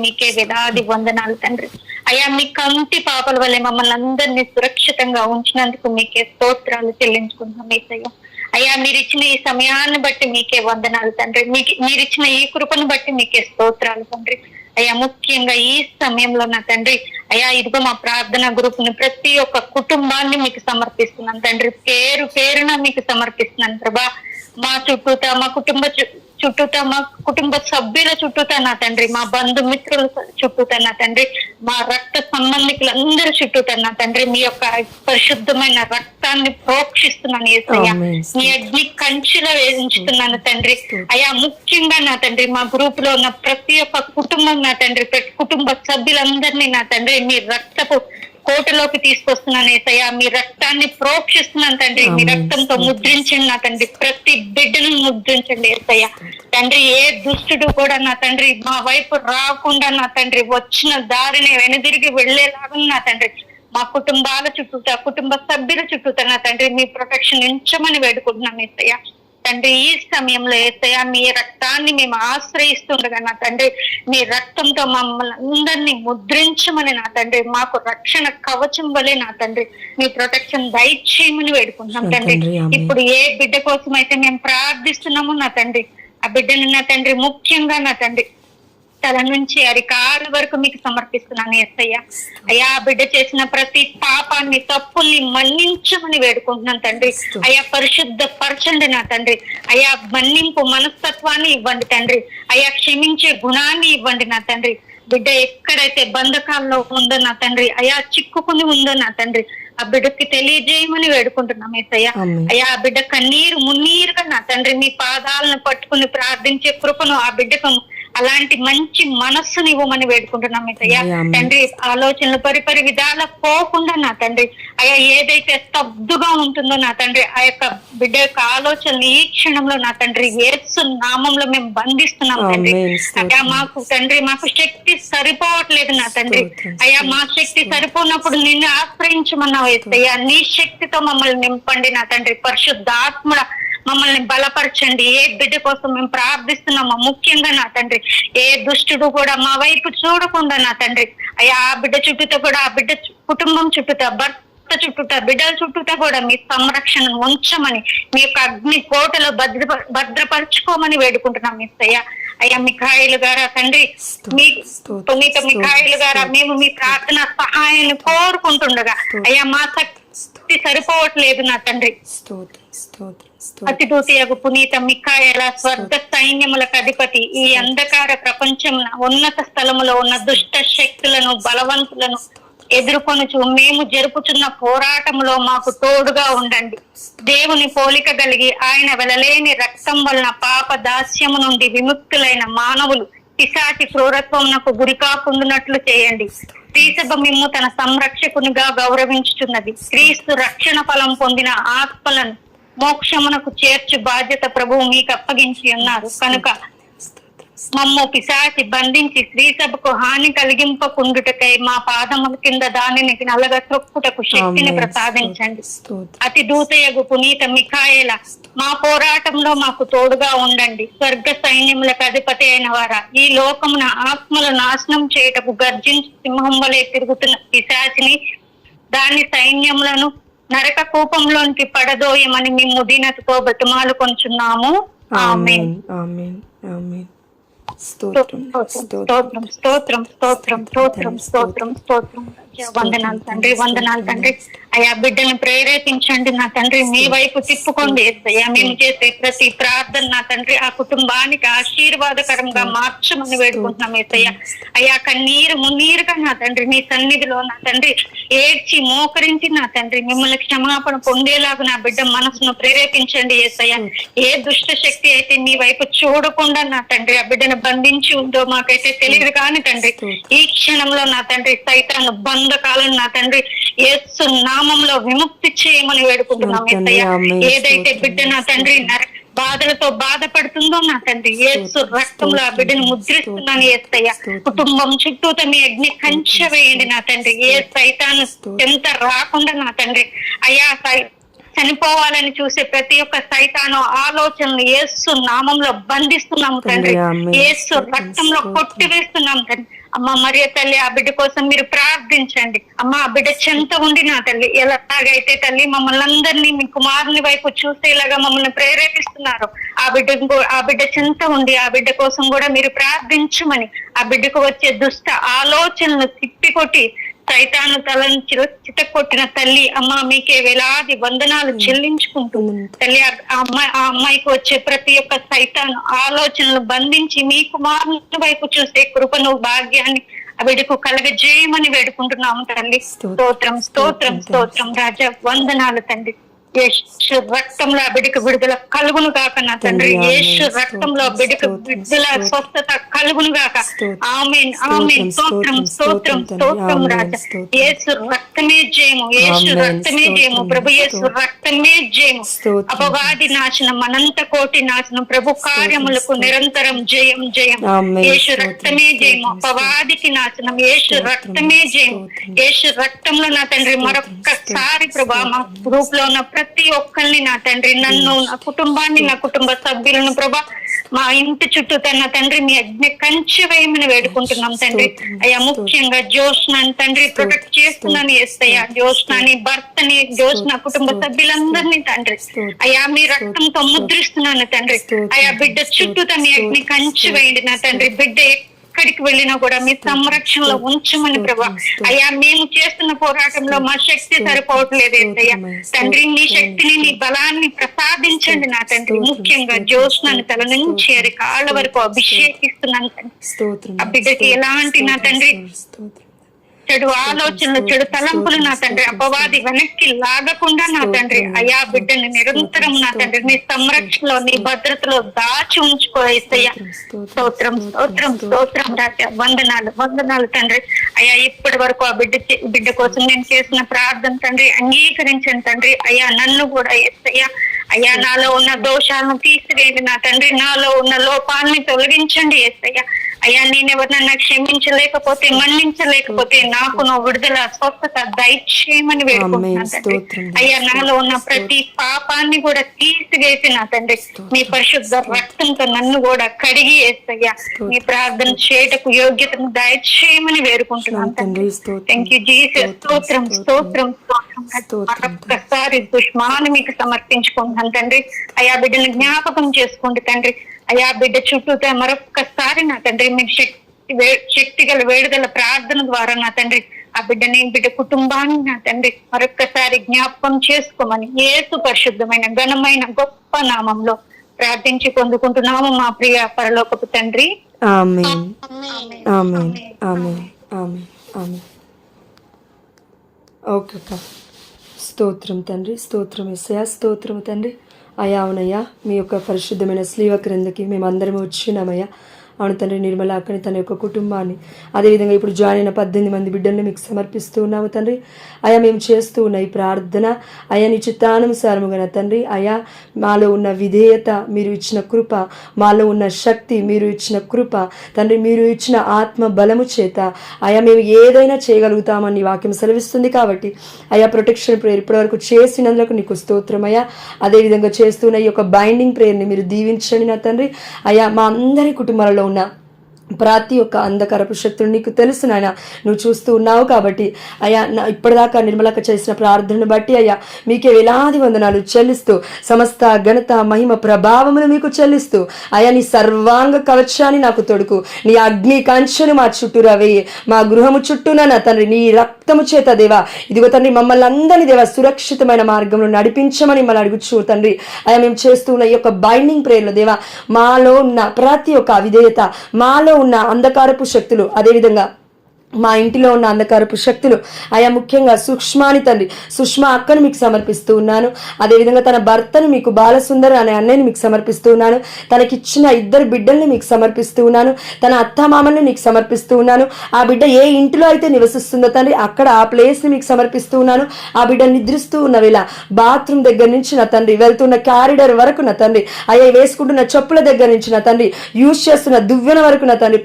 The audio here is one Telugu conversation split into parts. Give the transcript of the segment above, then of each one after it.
మీకే వేలాది వందనాలు తండ్రి. అయ్యా మీ కంటి పాపల వల్లే మమ్మల్ని అందరినీ సురక్షితంగా ఉంచినందుకు మీకే స్తోత్రాలు చెల్లించుకుంటున్నాం యేసయ్య. అయ్యా మీరిచ్చిన ఈ సమయాన్ని బట్టి మీకే వందనాలు తండ్రి. మీరిచ్చిన ఈ కృపను బట్టి మీకే స్తోత్రాలు తండ్రి. అయ్యా ముఖ్యంగా ఈ సమయంలో నా తండ్రి, అయ్యా ఇదిగో మా ప్రార్థన గ్రూప్ ని ప్రతి ఒక్క కుటుంబాన్ని మీకు సమర్పిస్తున్నాను తండ్రి. పేరు పేరున మీకు సమర్పిస్తున్నాను ప్రభా. మా చుట్టూతా, మా చుట్టూతా, మా కుటుంబ సభ్యుల చుట్టూతా నా తండ్రి, మా బంధుమిత్రుల చుట్టూతా నా తండ్రి, మా రక్త సంబంధికులందరి చుట్టూతా నా తండ్రి మీ యొక్క పరిశుద్ధమైన రక్తాన్ని ప్రోక్షిస్తున్నాను యేసయ్య. మీ అగ్ని కంచెలో వేయించుతున్నాను తండ్రి. అయ్యా ముఖ్యంగా నా తండ్రి మా గ్రూప్ లో ఉన్న ప్రతి ఒక్క కుటుంబం నా తండ్రి, ప్రతి కుటుంబ సభ్యులందరినీ నా తండ్రి మీ రక్తపు కోటలోకి తీసుకొస్తున్నాను యేసయ్య. మీ రక్తాన్ని ప్రోక్షిస్తున్నాను తండ్రి. మీ రక్తంతో ముద్రించండి నా తండ్రి. ప్రతి బిడ్డను ముద్రించండి యేసయ్య. తండ్రి ఏ దుష్టుడు కూడా నా తండ్రి మా వైపు రాకుండా నా తండ్రి వచ్చిన దారిని వెనుదిరిగి వెళ్లేలాగా నా తండ్రి మా కుటుంబాల చుట్టూతా, కుటుంబ సభ్యుల చుట్టూతా నా తండ్రి మీ ప్రొటెక్షన్ ఉంచమని వేడుకుంటున్నాం యేసయ్య. తండ్రి ఈ సమయంలో యేసయ్య మీ రక్తాన్ని మేము ఆశ్రయిస్తుండగా నా తండ్రి మీ రక్తంతో మమ్మల్ని అందరినీ ముద్రించమని నా తండ్రి, మాకు రక్షణ కవచం వలె నా తండ్రి మీ ప్రొటెక్షన్ దయచేయమని వేడుకుంటున్నాం తండ్రి. ఇప్పుడు ఏ బిడ్డ కోసం అయితే మేము ప్రార్థిస్తున్నామో నా తండ్రి, ఆ బిడ్డని నా తండ్రి ముఖ్యంగా నా తండ్రి తల నుంచి అరికాళ్ళ వరకు మీకు సమర్పిస్తున్నాను యేసయ్య. అయ్యా బిడ్డ చేసిన ప్రతి పాపాన్ని, తప్పుల్ని మన్నించమని వేడుకుంటున్నాను తండ్రి. అయ్యా పరిశుద్ధ పరచండి నా తండ్రి. అయ్యా మన్నింపు మనస్తత్వాన్ని ఇవ్వండి తండ్రి. అయ్యా క్షమించే గుణాన్ని ఇవ్వండి నా తండ్రి. బిడ్డ ఎక్కడైతే బంధకాల్లో ఉందో నా తండ్రి, అయ్యా చిక్కుకుని ఉందో నా తండ్రి, ఆ బిడ్డకి తెలియజేయమని వేడుకుంటున్నాం యేసయ్య. అయ్యా ఆ బిడ్డ కన్నీరు మున్నీరుగా నా తండ్రి మీ పాదాలను పట్టుకుని ప్రార్థించే కృపను ఆ బిడ్డకు అలాంటి మంచి మనస్సుని ఇవ్వమని వేడుకుంటున్నాం యేసయ్య. తండ్రి ఆలోచనలు పరిపరి విధాల పోకుండా నా తండ్రి, అయ్యా ఏదైతే స్తబ్దుగా ఉంటుందో నా తండ్రి ఆ యొక్క బిడ్డ యొక్క ఆలోచనలు ఈ క్షణంలో నా తండ్రి యేసు నామంలో మేము బంధిస్తున్నాం తండ్రి. అయ్యా మాకు తండ్రి మాకు శక్తి సరిపోవట్లేదు నా తండ్రి. అయ్యా మా శక్తి సరిపోనప్పుడు నిన్ను ఆశ్రయించమన్నావు యేసయ్య. నీ శక్తితో మమ్మల్ని నింపండి నా తండ్రి. పరిశుద్ధాత్మ మమ్మల్ని బలపరచండి. ఏ బిడ్డ కోసం మేము ప్రార్థిస్తున్నామో ముఖ్యంగా నా తండ్రి ఏ దుష్టుడు కూడా మా వైపు చూడకుండా నా తండ్రి, అయ్యా ఆ బిడ్డ చుట్టూతో కూడా, ఆ బిడ్డ కుటుంబం చుట్టూతా, భర్త చుట్టూతా, బిడ్డల చుట్టూతా కూడా మీ సంరక్షణను ఉంచమని మీ యొక్క అగ్ని కోటలో భద్రపరచుకోమని వేడుకుంటున్నాం యేసయ్య. అయ్యా మిఖాయిలు గారా తండ్రి, మీ పునీత మిఖాయిలు గారా మేము మీ ప్రార్థన సహాయాన్ని కోరుకుంటుండగా అయ్యా మా శక్తి సరిపోవట్లేదు నా తండ్రి. అతిదూతయగు పునీత మిఖాయేల స్వర్గ సైన్యములకు అధిపతి, ఈ అంధకార ప్రపంచంలో ఉన్నత స్థలములో ఉన్న దుష్ట శక్తులను, బలవంతులను ఎదుర్కొనుచు మేము జరుపుచున్న పోరాటంలో మాకు తోడుగా ఉండండి. దేవుని పోలిక కలిగి ఆయన వెలలేని రక్తం వలన పాప దాస్యము నుండి విముక్తులైన మానవులు పిశాచి క్రూరత్వమునకు గురి కాకుండానట్లు చేయండి. శ్రీసభ మిమ్ము తన సంరక్షకునిగా గౌరవించుచున్నది. క్రీస్తు రక్షణ ఫలం పొందిన ఆత్మలను మోక్షమునకు చేర్చు బాధ్యత ప్రభువు మీకు అప్పగించి ఉన్నారు కనుక మమ్ము పిశాచి బంధించి శ్రీసభకు హాని కలిగింపకుండుటకై మా పాదముల కింద దానిని నలగ త్రొక్కుటకు శక్తిని ప్రసాదించండి. అతి దూతయగు పునీత మిఖాయేల మా పోరాటంలో మాకు తోడుగా ఉండండి. స్వర్గ సైన్యములకు అధిపతి అయిన వారా, ఈ లోకమున ఆత్మల నాశనం చేయటకు గర్జించి సింహం వలె తిరుగుతున్న పిశాచిని, దాని సైన్యములను నరక కూపంలోనికి పడదోయమని మేము దీనతతో బతిమాలు కొంచున్నాము. ఆమేన్. స్తోత్రం స్తోత్రం స్తోత్రం స్తోత్రం స్తోత్రం స్తోత్రం స్తోత్రం. వందనాలు తండ్రి, వందనాలు తండ్రి. అయ్యా బిడ్డను ప్రేరేపించండి నా తండ్రి, మీ వైపు తిప్పుకోండి యేసయ్య. మేము చేసే ప్రతి ప్రార్థన నా తండ్రి ఆ కుటుంబానికి ఆశీర్వాదకరంగా మార్చమని వేడుకుంటున్నాం యేసయ్య. అయ్యా కన్నీరు మున్నీరుగా నా తండ్రి నీ సన్నిధిలో నా తండ్రి ఏడ్చి మోకరించి నా తండ్రి మిమ్మల్ని క్షమాపణ పొందేలాగా నా బిడ్డ మనసును ప్రేరేపించండి యేసయ్య. ఏ దుష్ట శక్తి అయితే మీ వైపు చూడకుండా నా తండ్రి ఆ బిడ్డను బంధించి ఉందో మాకైతే తెలియదు కానీ తండ్రి, ఈ క్షణంలో నా తండ్రి సైతాను బంధకాలను నా తండ్రి యేసు నామంలో విముక్తి చేయమని వేడుకుంటున్నాం యేసయ్య. ఏదైతే బిడ్డ నా తండ్రి బాధలతో బాధపడుతుందో నా తండ్రి యేసు రక్తంలో ఆ బిడ్డను ముద్రిస్తున్నాను యేసయ్య. కుటుంబం చుట్టూ మీ అగ్ని కంచె వేయండి నా తండ్రి. ఏ సైతాను ఎంత రాకుండా నా తండ్రి అయ్యా చనిపోవాలని చూసే ప్రతి ఒక్క సైతాను ఆలోచనలు యేసు నామంలో బంధిస్తున్నాము తండ్రి. యేసు రక్తంలో కొట్టివేస్తున్నాం తండ్రి. అమ్మ మరియ తల్లి, ఆ బిడ్డ కోసం మీరు ప్రార్థించండి. అమ్మ ఆ బిడ్డ చెంత ఉండి నా తల్లి, ఎలాగైతే తల్లి మమ్మల్ని అందరినీ మీ కుమారుని వైపు చూసేలాగా మమ్మల్ని ప్రేరేపిస్తున్నారు, ఆ బిడ్డ చెంత ఉండి ఆ బిడ్డ కోసం కూడా మీరు ప్రార్థించమని, ఆ బిడ్డకు వచ్చే దుష్ట ఆలోచనలు తిప్పికొట్టి సైతాను తలను చితకొట్టిన తల్లి అమ్మ మీకే వేలాది వందనాలు చెల్లించుకుంటూ తల్లి, ఆ అమ్మాయికి వచ్చే ప్రతి ఒక్క సైతాను ఆలోచనలు బంధించి మీ కుమారుని వైపు చూసే కృపను భాగ్యాన్ని ఆ బిడ్డకు కలగజేయమని వేడుకుంటున్నాము తల్లి. స్తోత్రం స్తోత్రం స్తోత్రం రాజా, వందనాలు తండ్రి. యేసు రక్తంలో ఆ బిడ్డకు విడుదల కలుగును గాక నా తండ్రి. యేసు రక్తంలో బిడ్డకు విడుదల స్వస్థత కలుగును గాక. ఆమేన్ ఆమేన్. స్తోత్రం స్తోత్రం స్తోత్రం రాజా. యేసు రక్తమే జయము, యేసు రక్తమే జయము ప్రభు, యేసు రక్తమే జయము. అపవాది నాశనం, అనంత కోటి నాశనం, ప్రభు కార్యములకు నిరంతరం జయం జయం. యేసు రక్తమే జయము, అపవాదికి నాశనం, యేసు రక్తమే జయము. యేసు రక్తంలో నా తండ్రి మరొక్కసారి ప్రభా మా గ్రూప్ లో ఉన్న ప్రతి ఒక్కరిని నా తండ్రి, నన్ను, నా కుటుంబాన్ని, నా కుటుంబ సభ్యులను ప్రభా మా ఇంటి చుట్టూ తన తండ్రి మీ అగ్ని కంచె వేయమని వేడుకుంటున్నాం తండ్రి. అయ్యా ముఖ్యంగా జోష్నాని తండ్రి ప్రొటెక్ట్ చేస్తున్నాను ఏస్తయ్యా, జోష్నాని భర్తని, జోష్న కుటుంబ సభ్యులందరినీ తండ్రి అయ్యా మీ రక్తంతో ముద్రిస్తున్నాను తండ్రి. అయ్యా బిడ్డ చుట్టూ మీ అగ్ని కంచె వేయండి నా తండ్రి. బిడ్డ ఎక్కడికి వెళ్ళినా కూడా మీ సంరక్షణలో ఉంచమని ప్రభా. అయ్యా మేము చేస్తున్న పోరాటంలో మా శక్తి సరిపోవట్లేదు ఏసయ్యా తండ్రి, నీ శక్తిని, నీ బలాన్ని ప్రసాదించండి నా తండ్రి. ముఖ్యంగా జోష్నాన్ని తల నుంచి అరి కాళ్ళ వరకు అభిషేకిస్తున్నాను తండ్రి. ఆ బిడ్డకి ఎలాంటి నా తండ్రి చెడు ఆలోచనలు, చెడు తలంపులు నా తండ్రి అపవాది వెనక్కి లాగకుండా నా తండ్రి అయా బిడ్డని నిరంతరం నా తండ్రి నీ సంరక్షణలో, నీ భద్రతలో దాచి ఉంచుకో యేసయ్యా. స్తోత్రం స్తోత్రం స్తోత్రం రాజా, వందనాలు వందనాలు తండ్రి. అయ్యా ఇప్పటి వరకు ఆ బిడ్డ కోసం నేను చేసిన ప్రార్థన తండ్రి అంగీకరించండి తండ్రి. అయ్యా నన్ను కూడా యేసయ్యా అయ్యా నాలో ఉన్న దోషాలను తీసివేయండి నా తండ్రి, నాలో ఉన్న లోపాలని తొలగించండి యేసయ్యా. అయ్యా నేనెవరినన్నా క్షమించలేకపోతే, మన్నించలేకపోతే నాకు నువ్వు విడుదల స్వస్థత దయచేయమని వేడుకుంటున్నాను తండ్రి. అయ్యా నాలో ఉన్న ప్రతి పాపాన్ని కూడా తీసివేసి నా తండ్రి నీ పరిశుద్ధ రక్తంతో నన్ను కూడా కడిగి యేసయ్యా నీ ప్రార్థన చేయటకు యోగ్యతను దయచేయమని వేడుకుంటున్నాను తండ్రి. Thank you Jesus. స్తోత్రం స్తోత్రం స్తోత్రం. ఒక్కసారి దుష్మాన్ని మీకు సమర్పించుకుంటున్నాను తండ్రి. అయ్యా బిడ్డను జ్ఞాపకం చేసుకోండి తండ్రి. అయ్యా బిడ్డ చుట్టూ మరొక్కసారి నా తండ్రి మీకు శక్తి గల వేడుదల ప్రార్థన ద్వారా నా తండ్రి ఆ బిడ్డని, బిడ్డ కుటుంబాన్ని నా తండ్రి మరొక్కసారి జ్ఞాపకం చేసుకోమని యేసు పరిశుద్ధమైన ఘనమైన గొప్ప నామంలో ప్రార్థించి పొందుకుంటున్నాము మా ప్రియ పరలోకపు తండ్రి. ఆమేన్ ఆమేన్ ఆమేన్ ఆమేన్ ఆమేన్. ఓకే అక్క. స్తోత్రం తండ్రి, స్తోత్రం యేసయ్యా, స్తోత్రం తండ్రి. అయ్యా అవునయ్యా మీ యొక్క పరిశుద్ధమైన స్లీవ క్రిందకి మేమందరం వచ్చినామయ్యా. అవును తండ్రి, నిర్మల అక్కని తన యొక్క కుటుంబాన్ని, అదేవిధంగా ఇప్పుడు జాయిన్ అయిన 18 మంది బిడ్డల్ని మీకు సమర్పిస్తూ ఉన్నాము తండ్రి. అయా మేము చేస్తూ ఉన్న ఈ ప్రార్థన అయా నీ చిత్తానుసారముగా తండ్రి అయా మాలో ఉన్న విధేయత, మీరు ఇచ్చిన కృప, మాలో ఉన్న శక్తి, మీరు ఇచ్చిన కృప తండ్రి, మీరు ఇచ్చిన ఆత్మ బలము చేత అయా మేము ఏదైనా చేయగలుగుతామని వాక్యం సెలవిస్తుంది. కాబట్టి అయా ప్రొటెక్షన్ ప్రేయర్ ఇప్పటివరకు చేసినందుకు నీకు స్తోత్రం అయ్యా. అదేవిధంగా చేస్తున్న ఈ యొక్క బైండింగ్ ప్రేయర్ని మీరు దీవించండి నా తండ్రి. అయా మా అందరి కుటుంబాలలో ఉన్న ప్రతి ఒక్క అంధకారపు శక్తులు నీకు తెలుసు నాయన, నువ్వు చూస్తూ ఉన్నావు. కాబట్టి అయ్యా ఇప్పటిదాకా నిర్మలక చేసిన ప్రార్థనను బట్టి అయ్యా మీకే వేలాది వందనాలు చెల్లిస్తూ, సమస్త ఘనత మహిమ ప్రభావమును మీకు చెల్లిస్తూ అయ్యా నీ సర్వాంగ కవచాన్ని నాకు తొడుకు, నీ అగ్ని కంచెను మా చుట్టూరా వేయి, మా గృహము చుట్టూన నా తండ్రి నీ రక్తము చేత దేవా ఇదిగో తండ్రి మమ్మల్ని అందరినీ దేవా సురక్షితమైన మార్గంలో నడిపించమని మమ్మల్ని అడుగుచు తండ్రి. అయ్యా మేము చేస్తూ ఉన్న ఈ యొక్క బైండింగ్ ప్రేయర్లో దేవా మాలో ఉన్న ప్రతి ఒక్క అవిధేయత, మాలో ఉన్న అంధకారపు శక్తులు, అదేవిధంగా మా ఇంటిలో ఉన్న అంధకారపు శక్తులు అయా ముఖ్యంగా సుష్మాని తండ్రి, సుష్మా అక్కను మీకు సమర్పిస్తూ ఉన్నాను. అదేవిధంగా తన భర్తను మీకు బాలసుందర్ అనే అన్నయ్యని మీకు సమర్పిస్తూ ఉన్నాను. తనకిచ్చిన 2 బిడ్డల్ని మీకు సమర్పిస్తూ ఉన్నాను. తన అత్తమామల్ని మీకు సమర్పిస్తూ ఉన్నాను. ఆ బిడ్డ ఏ ఇంటిలో అయితే నివసిస్తుందో తండ్రి అక్కడ ఆ ప్లేస్ని మీకు సమర్పిస్తూ ఉన్నాను. ఆ బిడ్డ నిద్రిస్తూ ఉన్న వేళ బాత్రూమ్ దగ్గర నుంచి నా తండ్రి, వెళ్తున్న క్యారిడర్ వరకు నా తండ్రి, అయ్యా వేసుకుంటున్న చెప్పుల దగ్గర నుంచి నా తండ్రి, యూజ్ చేస్తున్న దువ్వెన వరకు నా తండ్రి,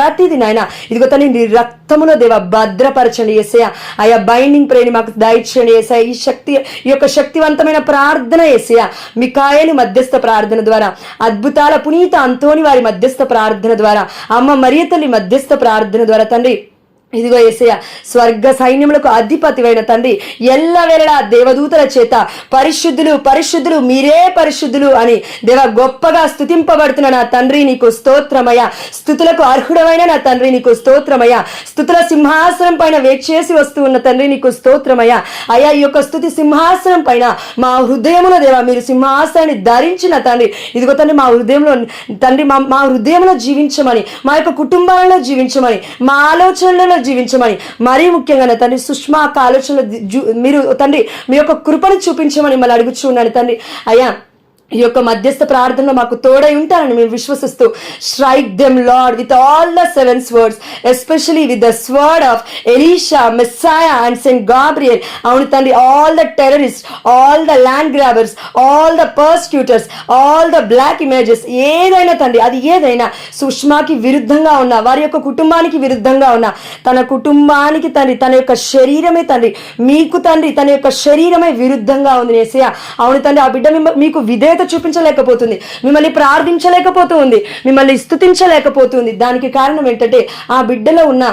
ప్రతిది నాయన ఇదిగో తండ్రి రక్తములో దేవ భద్రపరచండి యేసయ్య. ఆయా బైండింగ్ ప్రేని మాకు దయచేయండి యేసయ్య. ఈ యొక్క శక్తివంతమైన ప్రార్థన యేసయ్య, మికాయేలు మధ్యస్థ ప్రార్థన ద్వారా, అద్భుతాల పునీత అంతోని వారి మధ్యస్థ ప్రార్థన ద్వారా, అమ్మ మరియ తల్లి మధ్యస్థ ప్రార్థన ద్వారా తండ్రి, ఇదిగో యేసయ్య, స్వర్గ సైన్యములకు అధిపతివైన తండ్రి, ఎల్లవేళలా దేవదూతల చేత పరిశుద్ధులు పరిశుద్ధులు మీరే పరిశుద్ధులు అని దేవ గొప్పగా స్తుతింపబడుతున్న నా తండ్రి నీకు స్తోత్రమయ్య. స్తుతులకు అర్హుడమైన నా తండ్రి నీకు స్తోత్రమయ్య. స్తుతుల సింహాసనం పైన వేచేసి వస్తూ ఉన్న తండ్రి నీకు స్తోత్రమయ్య. అయ్యా, ఈ యొక్క స్తుతి సింహాసనం పైన మా హృదయములో దేవ మీరు సింహాసనాన్ని ధరించిన తండ్రి, ఇదిగో తండ్రి మా హృదయంలో తండ్రి మా హృదయంలో జీవించమని, మా యొక్క కుటుంబాలలో జీవించమని, మా ఆలోచనలలో జీవించమని, మరీ ముఖ్యంగా తండ్రి సుష్మా ఆలోచనలు మీరు తండ్రి మీ యొక్క కృపను చూపించమని మళ్ళీ అడుగుచున్నాను తండ్రి. అయ్యా, ఈ యొక్క మధ్యస్థ ప్రార్థనలో మాకు తోడై ఉంటారని మేము విశ్వసిస్తూ, strike them Lord with all the 7 swords, especially with the sword of Elisha, Messiah and saint Gabriel. అవును తండ్రి, all the terrorist, all the land grabbers, all the persecutors, all the black images, ఏదైనా తండ్రి, అది ఏదైనా సుష్మాకి విరుద్ధంగా ఉన్న, వారి యొక్క కుటుంబానికి విరుద్ధంగా ఉన్న, తన కుటుంబానికి తండ్రి, తన యొక్క శరీరమే తండ్రి, మీకు తండ్రి తన యొక్క శరీరమే విరుద్ధంగా ఉంది యేసయ్య. అవును తండ్రి, ఆ బిడ్డ మీకు విధేయత చూపించలేకపోతుంది, మిమ్మల్ని ప్రార్థించలేకపోతుంది, మిమ్మల్ని స్తుతించలేకపోతుంది. దానికి కారణం ఏంటంటే ఆ బిడ్డలో ఉన్న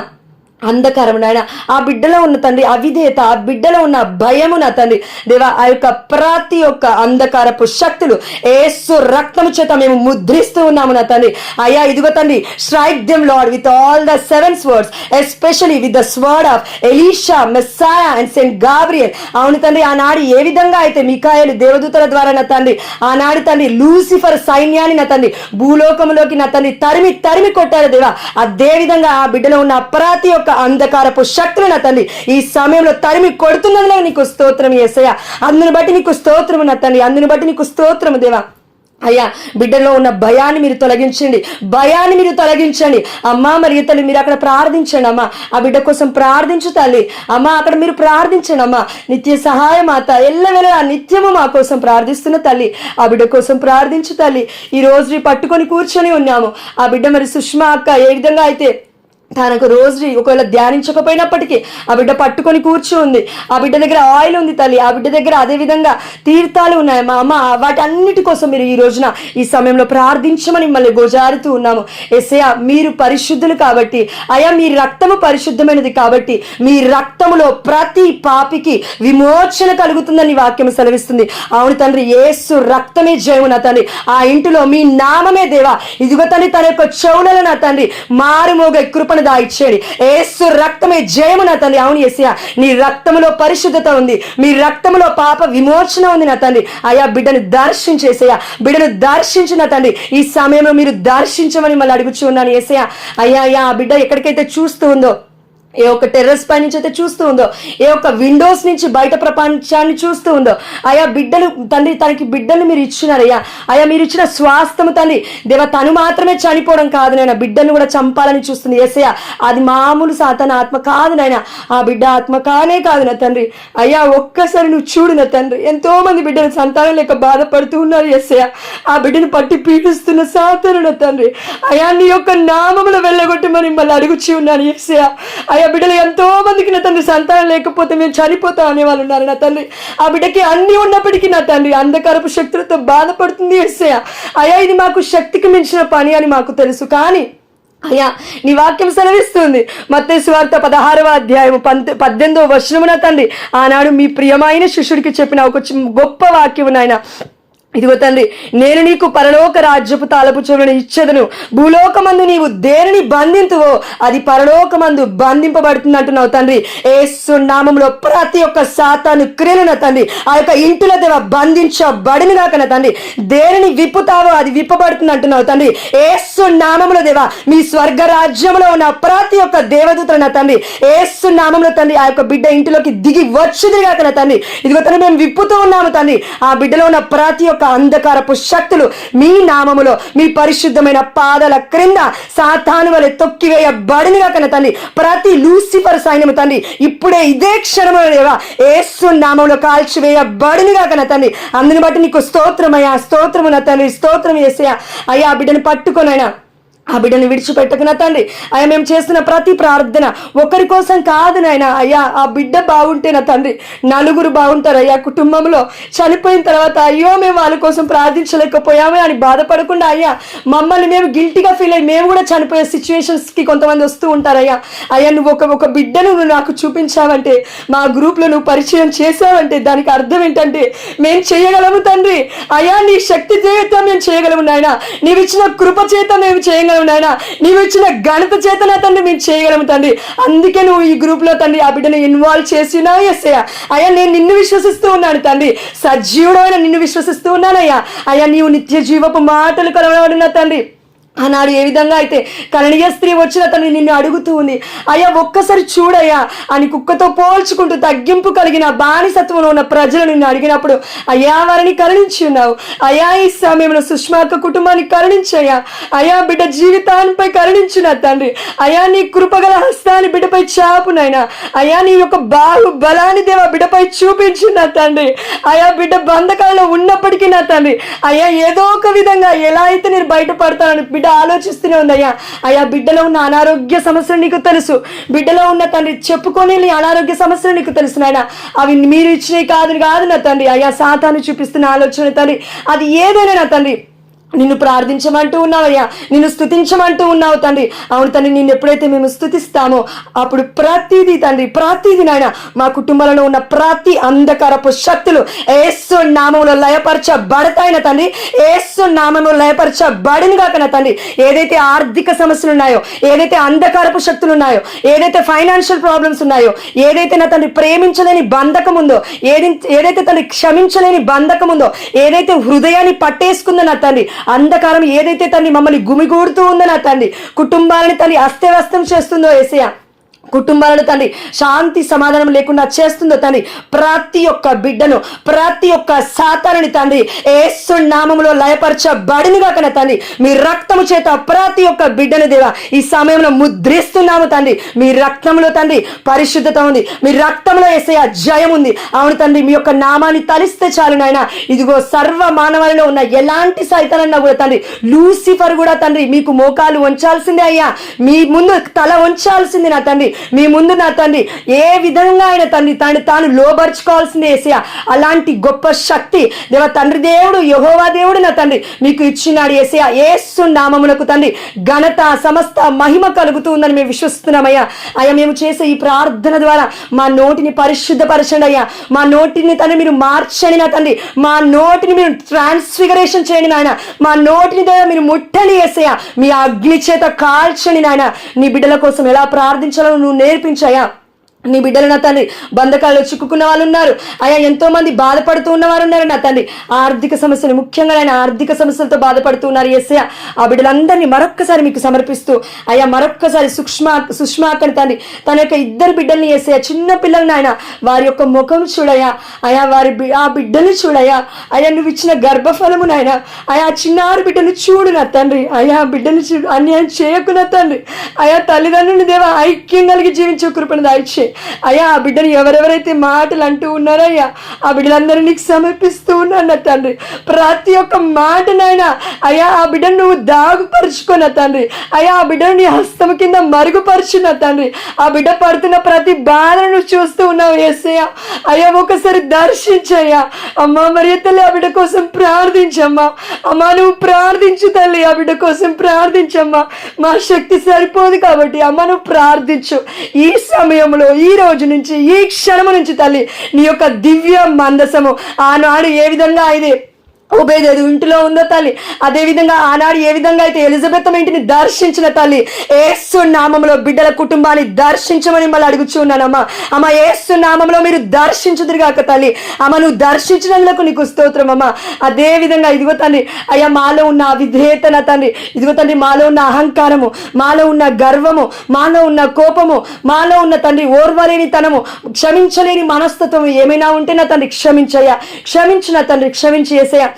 అంధకారము నాయన, ఆ బిడ్డలో ఉన్న తండ్రి అవిధేయత, ఆ బిడ్డలో ఉన్న భయము నా తండ్రి దేవా, ఆ యొక్క ప్రతి ఒక్క అంధకారపు శక్తులు యేసు రక్తము చేత మేము ముద్రిస్తూ ఉన్నాము నా తండ్రి. అయ్యా, ఇదిగో తండ్రి, strike them Lord with all the 7 swords, especially with the sword of Elisha, Messiah and saint Gabriel. అవును తండ్రి, ఆనాడు ఏ విధంగా అయితే మికాయేలు దేవదూతల ద్వారా నా తండ్రి, ఆనాడు తండ్రి లూసిఫర్ సైన్యాన్ని నా తండ్రి భూలోకంలోకి నా తండ్రి తరిమి తరిమి కొట్టారు దేవా, అదే విధంగా ఆ బిడ్డలో ఉన్న ప్రతి ఒక్క అంధకారపు శక్తులు నా తండ్రి ఈ సమయంలో తరిమి కొడుతున్నందులో నీకు స్తోత్రం యేసయ్య. అందుని బట్టి నీకు స్తోత్రము నా తండ్రి, అందుని బట్టి నీకు స్తోత్రము దేవా. అయ్యా, బిడ్డలో ఉన్న భయాన్ని మీరు తొలగించండి, భయాన్ని మీరు తొలగించండి. అమ్మా మరి తల్లి, మీరు అక్కడ ప్రార్థించండి అమ్మా, ఆ బిడ్డ కోసం ప్రార్థించు తల్లి. అమ్మా, అక్కడ మీరు ప్రార్థించండి అమ్మా. నిత్య సహాయం మాత ఎల్లవేళలా నిత్యము మా కోసం ప్రార్థిస్తున్న తల్లి, ఆ బిడ్డ కోసం ప్రార్థించు తల్లి. ఈ రోజు పట్టుకొని కూర్చొని ఉన్నాము. ఆ బిడ్డ మరి సుష్మా అక్క ఏ విధంగా అయితే తనకు రోజు ఒకవేళ ధ్యానించకపోయినప్పటికీ ఆ బిడ్డ పట్టుకొని కూర్చుంది, ఆ బిడ్డ దగ్గర ఆయిల్ ఉంది తల్లి, ఆ బిడ్డ దగ్గర అదే విధంగా తీర్థాలు ఉన్నాయి మా అమ్మ. వాటన్నిటి కోసం మీరు ఈ రోజున ఈ సమయంలో ప్రార్థించమని మిమ్మల్ని గోజారుతూ ఉన్నాము. యేసయ్య, మీరు పరిశుద్ధులు కాబట్టి, అయ్యా మీ రక్తము పరిశుద్ధమైనది కాబట్టి, మీ రక్తములో ప్రతి పాపికి విమోచన కలుగుతుందని వాక్యం సెలవిస్తుంది. అవును తండ్రి, యేసు రక్తమే జయము నా తండ్రి. ఆ ఇంటిలో మీ నామమే దేవా, ఇదిగో తండ్రి తన యొక్క చెవులలో నా తండ్రి మారుమోగ కృపను దాయిచ్చేయండి. యేసు రక్తమే జయము నా తండ్రి. అవును యేసయ్య, నీ రక్తములో పరిశుద్ధత ఉంది, మీ రక్తములో పాప విమోచన ఉంది నా తండ్రి. అయ్యా, బిడ్డను దర్శించేసయ్యా, బిడ్డను దర్శించిన తండ్రి ఈ సమయంలో మీరు దర్శించమని మళ్ళీ అడుగుచూ ఉన్నాను యేసయ్య. అయ్యా, ఆ బిడ్డ ఎక్కడికైతే చూస్తూ ఉందో, ఏ ఒక్క టెర్రస్ పై నుంచి అయితే చూస్తూ ఉందో, ఏ ఒక్క విండోస్ నుంచి బయట ప్రపంచాన్ని చూస్తూ ఉందో, ఆయా బిడ్డలు తండ్రి, తనకి బిడ్డలు మీరు ఇచ్చినారయ్యా. అయ్యా, మీరు ఇచ్చిన స్వాస్థము తండ్రి దేవ, తను మాత్రమే చనిపోవడం కాదు నాయన, బిడ్డను కూడా చంపాలని చూస్తుంది యేసయ్య. అది మామూలు సాతాన ఆత్మ కాదు నాయన, ఆ బిడ్డ ఆత్మ కానే కాదు నా తండ్రి. అయ్యా, ఒక్కసారి నువ్వు చూడు నా తండ్రి, ఎంతో మంది బిడ్డలు సంతానం లేక బాధపడుతూ ఉన్నారు యేసయ్య. ఆ బిడ్డను పట్టి పీడిస్తున్న సాతాను నా తండ్రి, అయ్యా నీ యొక్క నామములో వెళ్ళగొట్టి మరి మళ్ళీ అడుగుచి ఉన్నాను యేసయ్య. ఆ బిడ్డలు ఎంతో మందికి నా తండ్రి సంతానం లేకపోతే మేము చనిపోతాం అనే వాళ్ళు ఉన్నారు నా తండ్రి. ఆ బిడ్డకి అన్ని ఉన్నప్పటికీ నా తండ్రి అంధకారపు శక్తులతో బాధపడుతుంది యేసయ్య. అయ్యా, ఇది మాకు శక్తికి మించిన పని అని మాకు తెలుసు, కానీ అయ్యా నీ వాక్యం సెలవిస్తుంది మత్తయి సువార్త 16వ అధ్యాయం 18వ వచనమున తండ్రి, ఆనాడు మీ ప్రియమైన శిష్యుడికి చెప్పిన ఒక గొప్ప వాక్యము నాయన. ఇదిగో తండ్రి, నేను నీకు పరలోక రాజ్యపు తాళపు చెవులను ఇచ్చేదను, భూలోకమందు నీవు దేనిని బంధింతువో అది పరలోకమందు బంధింపబడుతుంది అంటున్నావు తండ్రి. యేసు నామములో ప్రతి ఒక్క సాతాను క్రియలు నా తండ్రి ఆ యొక్క ఇంటిలో దేవ బంధించబడిన కాకన తండ్రి, దేనిని విప్పుతావో అది విప్పబడుతుంది అంటున్నావు తండ్రి. యేసు నామములో దేవ మీ స్వర్గ రాజ్యంలో ఉన్న ప్రతి ఒక్క దేవదూతలు నా తండ్రి యేసు నామములో తండ్రి ఆ యొక్క బిడ్డ ఇంటిలోకి దిగి వచ్చింది కాకన తండ్రి. ఇదిగో తండ్రి, మేము విప్పుతూ ఉన్నాము తండ్రి, ఆ బిడ్డలో ఉన్న ప్రతి ఒక్క అంధకారపు శక్తులు మీ నామములో మీ పరిశుద్ధమైన పాదాల క్రింద సాతాను వలె తొక్కివేయబడిన కాకన తండ్రి. ప్రతి లూసిఫర్ సైన్యము తండ్రి ఇప్పుడే ఇదే క్షణములో దేవా యేసు నామములో కాల్చివేయబడిన కాకన తండ్రి. అందుని బట్టి నీకు స్తోత్రమయ్యా, స్తోత్రము నా తండ్రి, స్తోత్రం యేసయ్యా. అయ్యా, బిడ్డను పట్టుకొనైనా ఆ బిడ్డను విడిచిపెట్టకు నా తండ్రి. అయ్యా మేము చేస్తున్న ప్రతి ప్రార్థన ఒకరి కోసం కాదు నాయన. అయ్యా ఆ బిడ్డ బాగుంటే నా తండ్రి నలుగురు బాగుంటారు. అయ్యా కుటుంబంలో చనిపోయిన తర్వాత అయ్యో మేము వాళ్ళ కోసం ప్రార్థించలేకపోయామే అని బాధపడకుండా అయ్యా మమ్మల్ని మేము గిల్టీగా ఫీల్ అయ్యి మేము కూడా చనిపోయే సిచ్యువేషన్స్కి కొంతమంది వస్తూ ఉంటారయ్యా. అయ్యా నువ్వు ఒక బిడ్డను నువ్వు నాకు చూపించావంటే, మా గ్రూప్లో నువ్వు పరిచయం చేసావంటే దానికి అర్థం ఏంటంటే మేము చేయగలము తండ్రి. అయ్యా నీ శక్తి చేత మేము చేయగలము నాయన, నీవు ఇచ్చిన కృప చేత మేము చేయగలము నాయన, నీవు ఇచ్చిన ఘనత చేత నా తండ్రి మేము చేయగలము తండ్రి. అందుకే నువ్వు ఈ గ్రూప్ లో తండ్రి ఆ బిడ్డను ఇన్వాల్వ్ చేసినా యేసయ్యా. అయ్యా నేను నిన్ను విశ్వసిస్తూ ఉన్నాను తండ్రి, సజీవుడైన నిన్ను విశ్వసిస్తూ ఉన్నానయ్యా. అయ్యా నీవు నిత్య జీవపు మాటలు కలవడున్నా తండ్రి. ఆనాడు ఏ విధంగా అయితే కరణీయ స్త్రీ వచ్చిన తను నిన్ను అడుగుతూ ఉంది, అయ్యా ఒక్కసారి చూడయ్యా అని కుక్కతో పోల్చుకుంటూ తగ్గింపు కలిగిన బానిసత్వంలో ఉన్న ప్రజలు నిన్ను అడిగినప్పుడు అయ్యా వారిని కరుణించి ఉన్నావు. అయ్యా ఈ సమయంలో సుష్మాక కుటుంబాన్ని కరుణించయ్యా. అయ్యా బిడ్డ జీవితాన్నిపై కరుణించిన తండ్రి. అయ్యా నీ కృపగల హస్తాన్ని బిడ్డపై చాపునైనా. అయ్యా నీ యొక్క బాహు బలాన్ని దేవా బిడ్డపై చూపించిన తండ్రి. అయ్యా బిడ్డ బంధకాలలో ఉన్నప్పటికీ నా తండ్రి అయ్యా ఏదో ఒక విధంగా ఎలా అయితే నేను బయటపడతానని బిడ్డ ఆలోచిస్తూనే ఉందయ్యా. అయ్యా బిడ్డలో ఉన్న అనారోగ్య సమస్యలు నీకు తెలుసు. బిడ్డలో ఉన్న తండ్రి చెప్పుకొని అనారోగ్య సమస్యలు నీకు తెలుసు నాయన. అవి మీరు ఇచ్చినవి కాదు నా తండ్రి. అయ్యా సాతాను చూపిస్తున్న ఆలోచన తండ్రి అది ఏదైనా నా తండ్రి నిన్ను ప్రార్థించమంటూ ఉన్నావయ్యా, నిన్ను స్తుతించమంటూ ఉన్నావు తండ్రి. అవును తండ్రి నిన్ను ఎప్పుడైతే మేము స్తుతిస్తామో అప్పుడు ప్రతిదీ తండ్రి ప్రతిదీ నాయన మా కుటుంబాలలో ఉన్న ప్రతి అంధకారపు శక్తులు యేసు నామములో లయపరచబడతాయిన తండ్రి. యేసు నామములో లయపరచబడిన గాక నా తండ్రి. ఏదైతే ఆర్థిక సమస్యలు ఉన్నాయో, ఏదైతే అంధకారపు శక్తులు ఉన్నాయో, ఏదైతే ఫైనాన్షియల్ ప్రాబ్లమ్స్ ఉన్నాయో, ఏదైతే నా తండ్రి ప్రేమించలేని బంధకం ఉందో, ఏదైతే తండ్రి క్షమించలేని బంధకం ఉందో, ఏదైతే హృదయాన్ని పట్టేసుకుందో నా తండ్రి, అంధకారం ఏదైతే తండ్రి మమ్మల్ని గుమిగూడుతూ ఉందో నా తండ్రి, కుటుంబాలని తండ్రి అస్తవ్యస్తం చేస్తుందో యేసయ్యా, కుటుంబాలను తండ్రి శాంతి సమాధానం లేకుండా చేస్తుందో తండ్రి, ప్రతి ఒక్క బిడ్డను ప్రతి ఒక్క సాతానుని తండ్రి యేసు నామములో లయపరచబడినగా కన తండ్రి మీ రక్తము చేత ప్రతి ఒక్క బిడ్డను దేవా ఈ సమయంలో ముద్రిస్తున్నాము తండ్రి. మీ రక్తంలో తండ్రి పరిశుద్ధత ఉంది, మీ రక్తంలో యేసయ్యా జయం ఉంది. అవును తండ్రి మీ యొక్క నామాన్ని తలిస్తే చాలు నాయన. ఇదిగో సర్వ మానవాళిలో ఉన్న ఎలాంటి సైతానన్నా కూడా తండ్రి లూసిఫర్ కూడా తండ్రి మీకు మోకాలు వంచాల్సిందే అయ్యా, మీ ముందు తల వంచాల్సింది నా తండ్రి. మీ ముందు నా తండ్రి ఏ విధంగా ఆయన తండ్రి తాను లోబర్చుకోవాల్సిందే యేసయ్యా. అలాంటి గొప్ప శక్తి దేవ తండ్రి దేవుడు యెహోవా దేవుడు నా తండ్రి మీకు ఇచ్చినాడు యేసయ్యా. యేసు నామమునకు తండ్రి ఘనత సమస్త మహిమ కలుగుతూ ఉందని మేము విశ్వసిస్తున్నామయ్యా. అయ్యా మేము చేసే ఈ ప్రార్థన ద్వారా మా నోటిని పరిశుద్ధపరచండి అయ్యా. మా నోటిని తండ్రి మీరు మార్చండి నా తండ్రి. మా నోటిని మీరు ట్రాన్స్ఫిగరేషన్ చేయండి నాయన. మా నోటిని దేవ మీరు ముట్టండి యేసయ్యా. మీ అగ్ని చేత కాల్చండి నాయన. నీ బిడ్డల కోసం ఎలా ప్రార్థించాలో నువ్వు నేర్పించాయా. నీ బిడ్డలు నా తండ్రి బంధకాల్లో చిక్కుకున్న వాళ్ళు ఉన్నారు అయ్యా, ఎంతో మంది బాధపడుతూ ఉన్నవారు ఉన్నారు నా తండ్రి. ఆర్థిక సమస్యలు ముఖ్యంగా ఆయన ఆర్థిక సమస్యలతో బాధపడుతూ ఉన్నారు యేసయ్యా. ఆ బిడ్డలందరినీ మరొక్కసారి మీకు సమర్పిస్తూ అయ్యా మరొక్కసారి సుష్మాకని తండ్రి తన యొక్క ఇద్దరు బిడ్డల్ని యేసయ్యా, చిన్న పిల్లల్ని ఆయన వారి యొక్క ముఖం చూడయా. అయ్యా ఆ బిడ్డని చూడయా. అయ్యా నువ్వు ఇచ్చిన గర్భఫలము నాయన. అయ్యా చిన్నారి బిడ్డను చూడు నా తండ్రి. అయ్యా బిడ్డను చూడు, అన్యాయం చేయకు నా తండ్రి. అయ్యా తల్లిదండ్రుని దేవా ఐక్యం కలిగి జీవించే కృపను దాయిచ్చే అయ్యా. ఆ బిడ్డని ఎవరెవరైతే మాటలు అంటూ ఉన్నారో అయ్యా ఆ బిడ్డలందరూ నీకు సమర్పిస్తూ ఉన్నాను తండ్రి. ప్రతి ఒక్క మాటనైనా అయ్యా ఆ బిడ్డను నువ్వు దాగుపరుచుకున్న తండ్రి. అయ్యా ఆ బిడ్డను నీ హస్తం కింద మరుగుపరుచున్న తండ్రి. ఆ బిడ్డ పడుతున్న ప్రతి బాధను నువ్వు చూస్తూ ఉన్నావు యేసయ్యా. అయ్యా ఒకసారి దర్శించయ్యా. అమ్మా మరి తల్లి ఆ బిడ్డ కోసం ప్రార్థించమ్మా. అమ్మా నువ్వు ప్రార్థించు తల్లి, ఆ బిడ్డ కోసం ప్రార్థించమ్మా. మా శక్తి సరిపోదు కాబట్టి అమ్మ నువ్వు ప్రార్థించు. ఈ సమయంలో ఈ రోజు నుంచి ఈ క్షణము నుంచి తల్లి నీ యొక్క దివ్య మందసము ఆనాడు ఏ విధంగా అయితే ఉబేదేదు ఇంటిలో ఉందో తల్లి, అదే విధంగా ఆనాడు ఏ విధంగా అయితే ఎలిజబెత్ ఇంటిని దర్శించిన తల్లి యేసు నామములో బిడ్డల కుటుంబాన్ని దర్శించమని మళ్ళీ అడుగుచున్నానమ్మా. అమ్మ యేసు నామములో మీరు దర్శించుదురుగాక తల్లి. అమ్మ నువ్వు దర్శించినందుకు నీకు స్తోత్రం అమ్మ. అదే విధంగా ఇదిగో తండ్రి అయ్యా మాలో ఉన్న అవిధేయత తండ్రి, ఇదిగో తండ్రి మాలో ఉన్న అహంకారము, మాలో ఉన్న గర్వము, మాలో ఉన్న కోపము, మాలో ఉన్న తండ్రి ఓర్వలేని తనము, క్షమించలేని మనస్తత్వం ఏమైనా ఉంటే నా తండ్రి క్షమించయ్యా. క్షమించిన తండ్రి క్షమించి యేసయ్యా.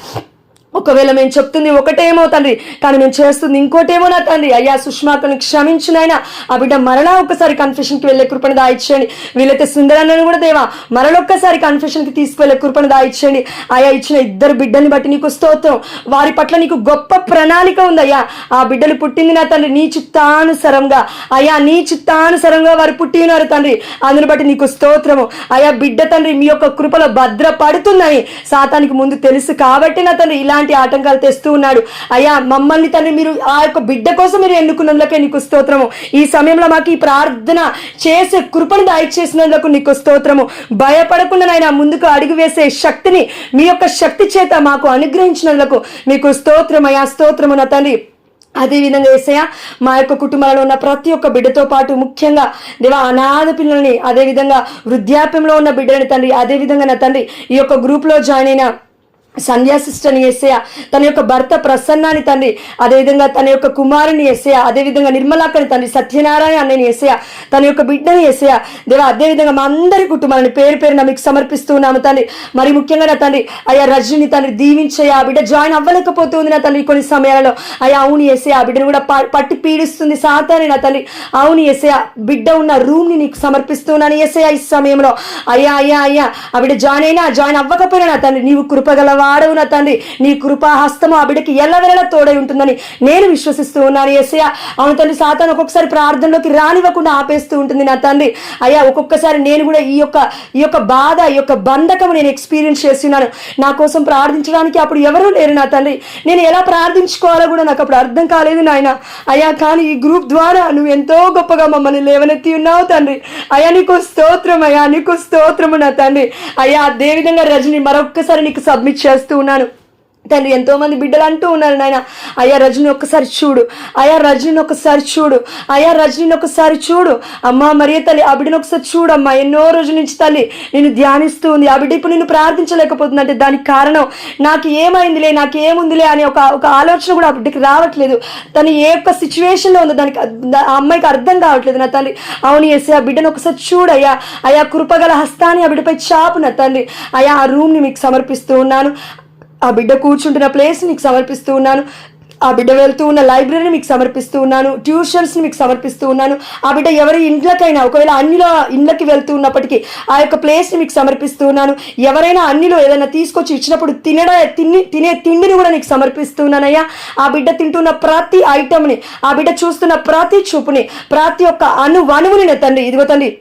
ఒకవేళ మేము చెప్తుంది ఒకటేమో తండ్రి, కానీ మేము చేస్తుంది ఇంకోటేమో నా తండ్రి. అయ్యా సుష్మాకను క్షమించునైనా, ఆ బిడ్డ మరలా ఒక్కసారి కన్ఫెషన్కి వెళ్ళే కృపను దాయిచ్చేయండి. వీళ్ళైతే సుందరన్నను కూడా దేవా మరలొక్కసారి కన్ఫెషన్కి తీసుకువెళ్ళే కృపను దాయిచ్చేయండి. అయ్యా ఇచ్చిన ఇద్దరు బిడ్డని బట్టి నీకు స్తోత్రం. వారి పట్ల నీకు గొప్ప ప్రణాళిక ఉందయ్యా. ఆ బిడ్డలు పుట్టింది నా తండ్రి నీ చిత్తానుసరంగా. అయ్యా నీ చిత్తానుసరంగా వారు పుట్టి ఉన్నారు తండ్రి. అందుని బట్టి నీకు స్తోత్రము. అయ్యా బిడ్డ తండ్రి మీ యొక్క కృపలో భద్రపడుతుందని సాతానికి ముందు తెలుసు కాబట్టి నా తండ్రి ఇలాంటి ఆటంకాలు తెస్తూ ఉన్నాడు. అయ్యా మమ్మల్ని తండ్రి మీరు ఆ యొక్క బిడ్డ కోసం మీరు ఎన్నుకున్నందుకే నీకు స్తోత్రము. ఈ సమయంలో మాకు ఈ ప్రార్థన చేసే కృపను దయచేసినందుకు నీకు స్తోత్రము. భయపడకుండా నాయన ముందుకు అడుగు వేసే శక్తిని మీ యొక్క శక్తి చేత మాకు అనుగ్రహించినందుకు మీకు స్తోత్రం అయ్యా, స్తోత్రము నా తండ్రి. అదేవిధంగా యేసయ్య మా యొక్క కుటుంబాలలో ఉన్న ప్రతి ఒక్క బిడ్డతో పాటు ముఖ్యంగా దేవా అనాథ పిల్లల్ని, అదేవిధంగా వృద్ధాప్యంలో ఉన్న బిడ్డలని తండ్రి, అదేవిధంగా నా తండ్రి ఈ యొక్క గ్రూప్లో జాయిన్ అయిన సంధ్యా సిస్టర్ని యేసయ్య, తన యొక్క భర్త ప్రసన్నాని తండ్రి, అదేవిధంగా తన యొక్క కుమారుని యేసయ్య, అదేవిధంగా నిర్మలాకని తండ్రి, సత్యనారాయణ అన్నని యేసయ్య, తన యొక్క బిడ్డని యేసయ్య దేవా, అదేవిధంగా మా అందరి కుటుంబాలను పేరు పేరున మీకు సమర్పిస్తూ ఉన్నాము తండ్రి. మరి ముఖ్యంగా నా తండ్రి అయ్యా రజని తండ్రి దీవించయ్యా. ఆ బిడ్డ జాయిన్ అవ్వలేకపోతుంది నా తండ్రి కొన్ని సమయాలలో. అయ్యా అవును యేసయ్య, ఆ బిడ్డను కూడా పట్టి పీడిస్తుంది సాతానే నా తండ్రి. అవును యేసయ్య, బిడ్డ ఉన్న రూమ్ ని నీకు సమర్పిస్తున్నాను యేసయ్య ఈ సమయంలో. అయ్యా అయ్యా అయ్యా ఆ బిడ్డ జాయిన్ అవ్వకపోయినా నా తండ్రి నీవు కృపగలవా వాడవు నా తండ్రి. నీ కృపాహస్తము ఆ బిడ్డకి ఎల్లవెల్ల తోడై ఉంటుందని నేను విశ్వసిస్తూ ఉన్నాను యేసయ్య. అవును తండ్రి సాతాను ఒక్కొక్కసారి ప్రార్థనలోకి రానివ్వకుండా ఆపేస్తూ ఉంటుంది నా తండ్రి. అయ్యా ఒక్కొక్కసారి నేను కూడా ఈ యొక్క బాధ, ఈ యొక్క బంధకము నేను ఎక్స్పీరియన్స్ చేస్తున్నాను. నా కోసం ప్రార్థించడానికి అప్పుడు ఎవరూ లేరు నా తండ్రి. నేను ఎలా ప్రార్థించుకోవాలో కూడా నాకు అప్పుడు అర్థం కాలేదు నాయన. అయ్యా కానీ ఈ గ్రూప్ ద్వారా నువ్వు ఎంతో గొప్పగా మమ్మల్ని లేవనెత్తి ఉన్నావు తండ్రి. అయ్యా నీకు స్తోత్రం అయ్యా, నీకు స్తోత్రము నా తండ్రి. అయ్యా అదేవిధంగా రజని మరొక్కసారి నీకు సబ్మిట్ చేస్తూ ఉన్నాను తండ్రి. ఎంతో మంది బిడ్డలు అంటూ ఉన్నారు నాయన, అయ్యా రజని ఒక్కసారి చూడు, అయ్యా రజని ఒకసారి చూడు, అయ్యా రజని ఒకసారి చూడు. అమ్మా మరియ తల్లి ఆ బిడ్డను ఒకసారి చూడమ్మా. ఎన్నో రోజుల నుంచి తల్లి నేను ధ్యానిస్తూ ఉంది. ఆ బిడ్డ ఇప్పుడు నేను ప్రార్థించలేకపోతుంది అంటే దానికి కారణం నాకు ఏమైందిలే, నాకు ఏముందిలే అనే ఒక ఆలోచన కూడా ఆ బిడ్డకి రావట్లేదు. తను ఏ యొక్క సిచ్యువేషన్లో ఉందో దానికి ఆ అమ్మాయికి అర్థం కావట్లేదు నా తండ్రి. అవును వేసి ఆ బిడ్డను ఒకసారి చూడయ్యా. అయ్యా కృపగల హస్తాన్ని ఆ బిడ్డపై చాపు నా తండ్రి. అయ్యా ఆ రూమ్ని మీకు సమర్పిస్తూ ఉన్నాను. ఆ బిడ్డ కూర్చుంటున్న ప్లేస్ మీకు సమర్పిస్తూ ఉన్నాను. ఆ బిడ్డ వెళ్తూ ఉన్న లైబ్రరీని మీకు సమర్పిస్తూ ఉన్నాను. ట్యూషన్స్ని మీకు సమర్పిస్తూ ఉన్నాను. ఆ బిడ్డ ఎవరి ఇంట్లోకైనా ఒకవేళ అన్నిలో ఇంట్లోకి వెళ్తూ ఉన్నప్పటికీ ఆ యొక్క ప్లేస్ని మీకు సమర్పిస్తూ ఉన్నాను. ఎవరైనా అన్నిలో ఏదైనా తీసుకొచ్చి ఇచ్చినప్పుడు తినే తిండిని కూడా నీకు సమర్పిస్తున్నానయ్యా. ఆ బిడ్డ తింటున్న ప్రతి ఐటమ్ని, ఆ బిడ్డ చూస్తున్న ప్రతి చూపుని, ప్రతి ఒక్క అణువుని తండ్రి ఇదిగో తండ్రి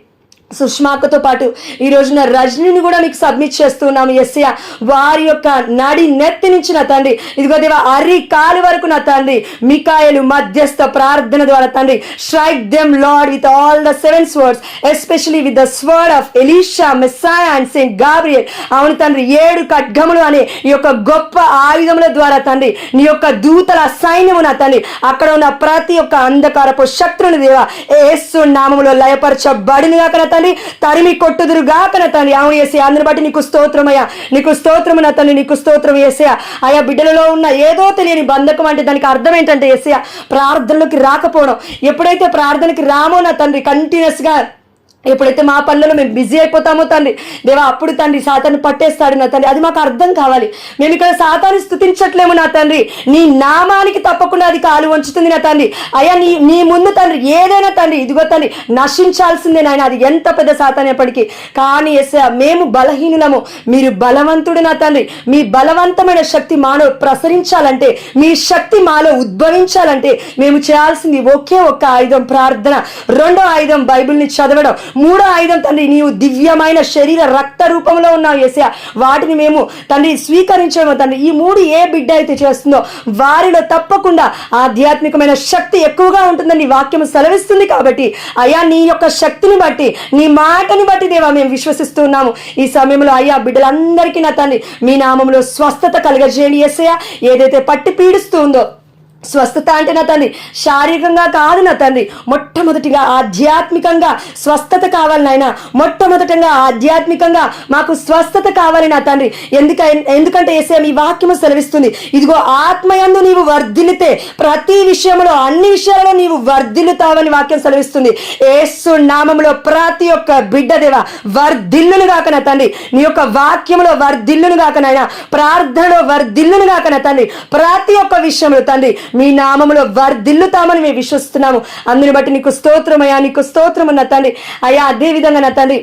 సుష్మాకతో పాటు ఈ రోజున రజనీని కూడా మీకు సబ్మిట్ చేస్తున్నాము యేసయ్య. వారి యొక్క నడి నెత్తి నుంచి నా తండ్రి ఇదిగో దేవా అరి కాలు వరకు నా తండ్రి మికాయలు మధ్యస్థ ప్రార్థన ద్వారా తండ్రి strike them Lord with all the 7 swords, especially with the sword of Elisha, Messiah and saint Gabriel. అవును తండ్రి 7 ఖడ్గములు అనే ఈ యొక్క గొప్ప ఆయుధముల ద్వారా తండ్రి నీ యొక్క దూతల సైన్యము నా తండ్రి అక్కడ ఉన్న ప్రతి ఒక్క అంధకారపు శక్తులను దేవా యేసు నామములో లయపరచబడినగా కన తండ్రి తరిమి కొట్టుదురుగా కన తండ్రి. అవును యేసయ్య, అందుని బట్టి నీకు స్తోత్రమయ్యా, నీకు స్తోత్రము నా తండ్రి, నీకు స్తోత్రం యేసయ్య. ఆయా బిడ్డలలో ఉన్న ఏదో తెలియని బంధకం అంటే దానికి అర్థం ఏంటంటే యేసయ్య ప్రార్థనలోకి రాకపోవడం. ఎప్పుడైతే ప్రార్థనకి రామో నా తండ్రి కంటిన్యూస్ గా ఎప్పుడైతే మా పనులలో మేము బిజీ అయిపోతామో తండ్రి దేవా అప్పుడు తండ్రి సాతాను పట్టేస్తాడు నా తండ్రి. అది మాకు అర్థం కావాలి. మేము ఇక్కడ సాతాను స్తుతించట్లేము నా తండ్రి, నీ నామానికి తప్పకుండా అది కాలు వంచుతుంది నా తండ్రి. అయ్యా నీ ముందు తండ్రి ఏదైనా తండ్రి ఇదిగో తండ్రి నశించాల్సిందే నాయన, అది ఎంత పెద్ద సాతానప్పటికీ. కానీ యేసయ్య మేము బలహీనులము, మీరు బలవంతుడు నా తండ్రి. మీ బలవంతమైన శక్తి మాలో ప్రసరించాలంటే, మీ శక్తి మాలో ఉద్భవించాలంటే మేము చేయాల్సింది ఒకే ఒక్క ఆయుధం ప్రార్థన, రెండో ఆయుధం బైబిల్ని చదవడం, మూడో ఆయుధం తండ్రి నీవు దివ్యమైన శరీర రక్త రూపంలో ఉన్నావు యేసయ్య. వాటిని మేము తండ్రి స్వీకరించేమో తండ్రి. ఈ 3 ఏ బిడ్డ అయితే చేస్తుందో వారిలో తప్పకుండా ఆధ్యాత్మికమైన శక్తి ఎక్కువగా ఉంటుందని నీ వాక్యం సెలవిస్తుంది. కాబట్టి అయ్యా నీ యొక్క శక్తిని బట్టి, నీ మాటని బట్టి దేవా మేము విశ్వసిస్తున్నాము. ఈ సమయంలో అయ్యా బిడ్డలందరికీ నా తండ్రి మీ నామంలో స్వస్థత కలగజేయండి యేసయ్య. ఏదైతే పట్టి పీడిస్తుందో స్వస్థత అంటే నా తండ్రి శారీరకంగా కాదు నా తండ్రి, మొట్టమొదటిగా ఆధ్యాత్మికంగా స్వస్థత కావాలి నాయన. మొట్టమొదటంగా ఆధ్యాత్మికంగా మాకు స్వస్థత కావాలి నా తండ్రి. ఎందుకంటే యేసయ్య మీ వాక్యము సెలవిస్తుంది, ఇదిగో ఆత్మయందు నీవు వర్ధిల్లితే ప్రతి విషయంలో అన్ని విషయాలలో నీవు వర్ధిల్లుతావని వాక్యం సెలవిస్తుంది. యేసు నామములో ప్రతి ఒక్క బిడ్డ దేవా వర్ధిల్లును గాక నా తండ్రి, నీ యొక్క వాక్యములో వర్ధిల్లును గాక నాయన, ప్రార్థనలో వర్ధిల్లును గాక నా తండ్రి. ప్రతి ఒక్క విషయంలో తండ్రి మీ నామములో వర్ధిల్లుతామని మేము విశ్వసిస్తున్నాము. అందుని బట్టి నీకు స్తోత్రమయ్యా, నీకు స్తోత్రము నా తండ్రి. అయ్యా అదే విధంగా నా తండ్రి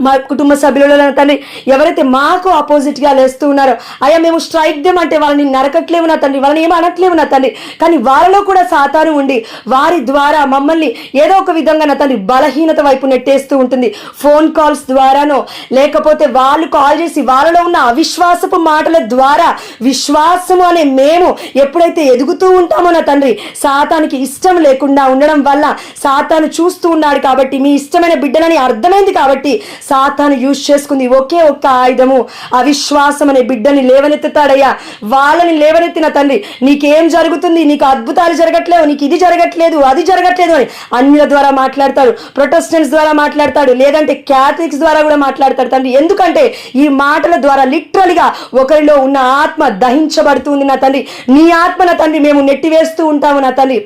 మా కుటుంబ సభ్యులలో నా తండ్రి ఎవరైతే మాకు ఆపోజిట్ గా లేస్తూ ఉన్నారో అయ్యా మేము స్ట్రైక్ దెమ్ అంటే వాళ్ళని నరకట్లేము నా తండ్రి, వాళ్ళని ఏమీ అనట్లేము నా తండ్రి, కానీ వాళ్ళలో కూడా సాతాను ఉండి వారి ద్వారా మమ్మల్ని ఏదో ఒక విధంగా నా తండ్రి బలహీనత వైపు నెట్టేస్తూ ఉంటుంది. ఫోన్ కాల్స్ ద్వారానో లేకపోతే వాళ్ళు కాల్ చేసి వాళ్ళలో ఉన్న అవిశ్వాసపు మాటల ద్వారా విశ్వాసము అనే మేము ఎప్పుడైతే ఎదుగుతూ ఉంటామో నా తండ్రి సాతానికి ఇష్టం లేకుండా ఉండడం వల్ల సాతాను చూస్తూ ఉన్నాడు కాబట్టి మీ ఇష్టమైన బిడ్డనని అర్థమైంది కాబట్టి సాతాను యూజ్ చేసుకుంది ఒకే ఒక్క ఆయుధము, అవిశ్వాసం అనే బిడ్డని లేవనెత్తుతాడయ్యా. వాళ్ళని లేవనెత్తిన తండ్రి నీకేం జరుగుతుంది, నీకు అద్భుతాలు జరగట్లేవు, నీకు ఇది జరగట్లేదు అది జరగట్లేదు అని అన్యుల ద్వారా మాట్లాడతాడు, ప్రొటెస్టెంట్స్ ద్వారా మాట్లాడతాడు, లేదంటే క్యాథలిక్స్ ద్వారా కూడా మాట్లాడతాడు తండ్రి. ఎందుకంటే ఈ మాటల ద్వారా లిటరల్గా ఒకరిలో ఉన్న ఆత్మ దహించబడుతుంది నా తండ్రి. నీ ఆత్మ నా తండ్రి మేము నెట్టివేస్తూ ఉంటాము నా తండ్రి.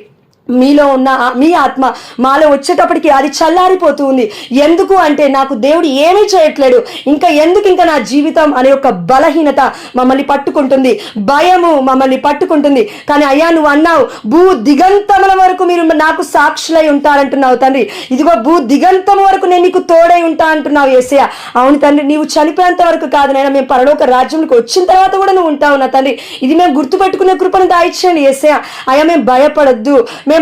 మీలో ఉన్న మీ ఆత్మ మాలో వచ్చేటప్పటికి అది చల్లారిపోతూ ఉంది. ఎందుకు అంటే నాకు దేవుడు ఏమీ చేయట్లేడు, ఇంకా నా జీవితం అనే ఒక బలహీనత మమ్మల్ని పట్టుకుంటుంది, భయము మమ్మల్ని పట్టుకుంటుంది. కానీ అయ్యా నువ్వు అన్నావు భూ దిగంతముల వరకు మీరు నాకు సాక్షులై ఉంటారంటున్నావు తండ్రి. ఇదిగో భూ దిగంతం వరకు నేను నీకు తోడై ఉంటా అంటున్నావు యేసయ్య. అవును తండ్రి, నీవు చనిపోయేంత వరకు కాదు నైనా, మేము పరలోక రాజ్యంలోకి వచ్చిన తర్వాత కూడా నువ్వు ఉంటావు నా తండ్రి. ఇది మేము గుర్తుపెట్టుకునే కృపను దాయిచ్చేయండి యేసయ్య. అయ్యా మేము భయపడద్దు,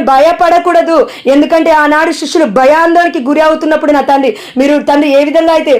భయపడకూడదు. ఎందుకంటే ఆనాడు శిష్యులు భయాందోళనకి గురి అవుతున్నప్పుడు నా తండ్రి మీరు తండ్రి ఏ విధంగా అయితే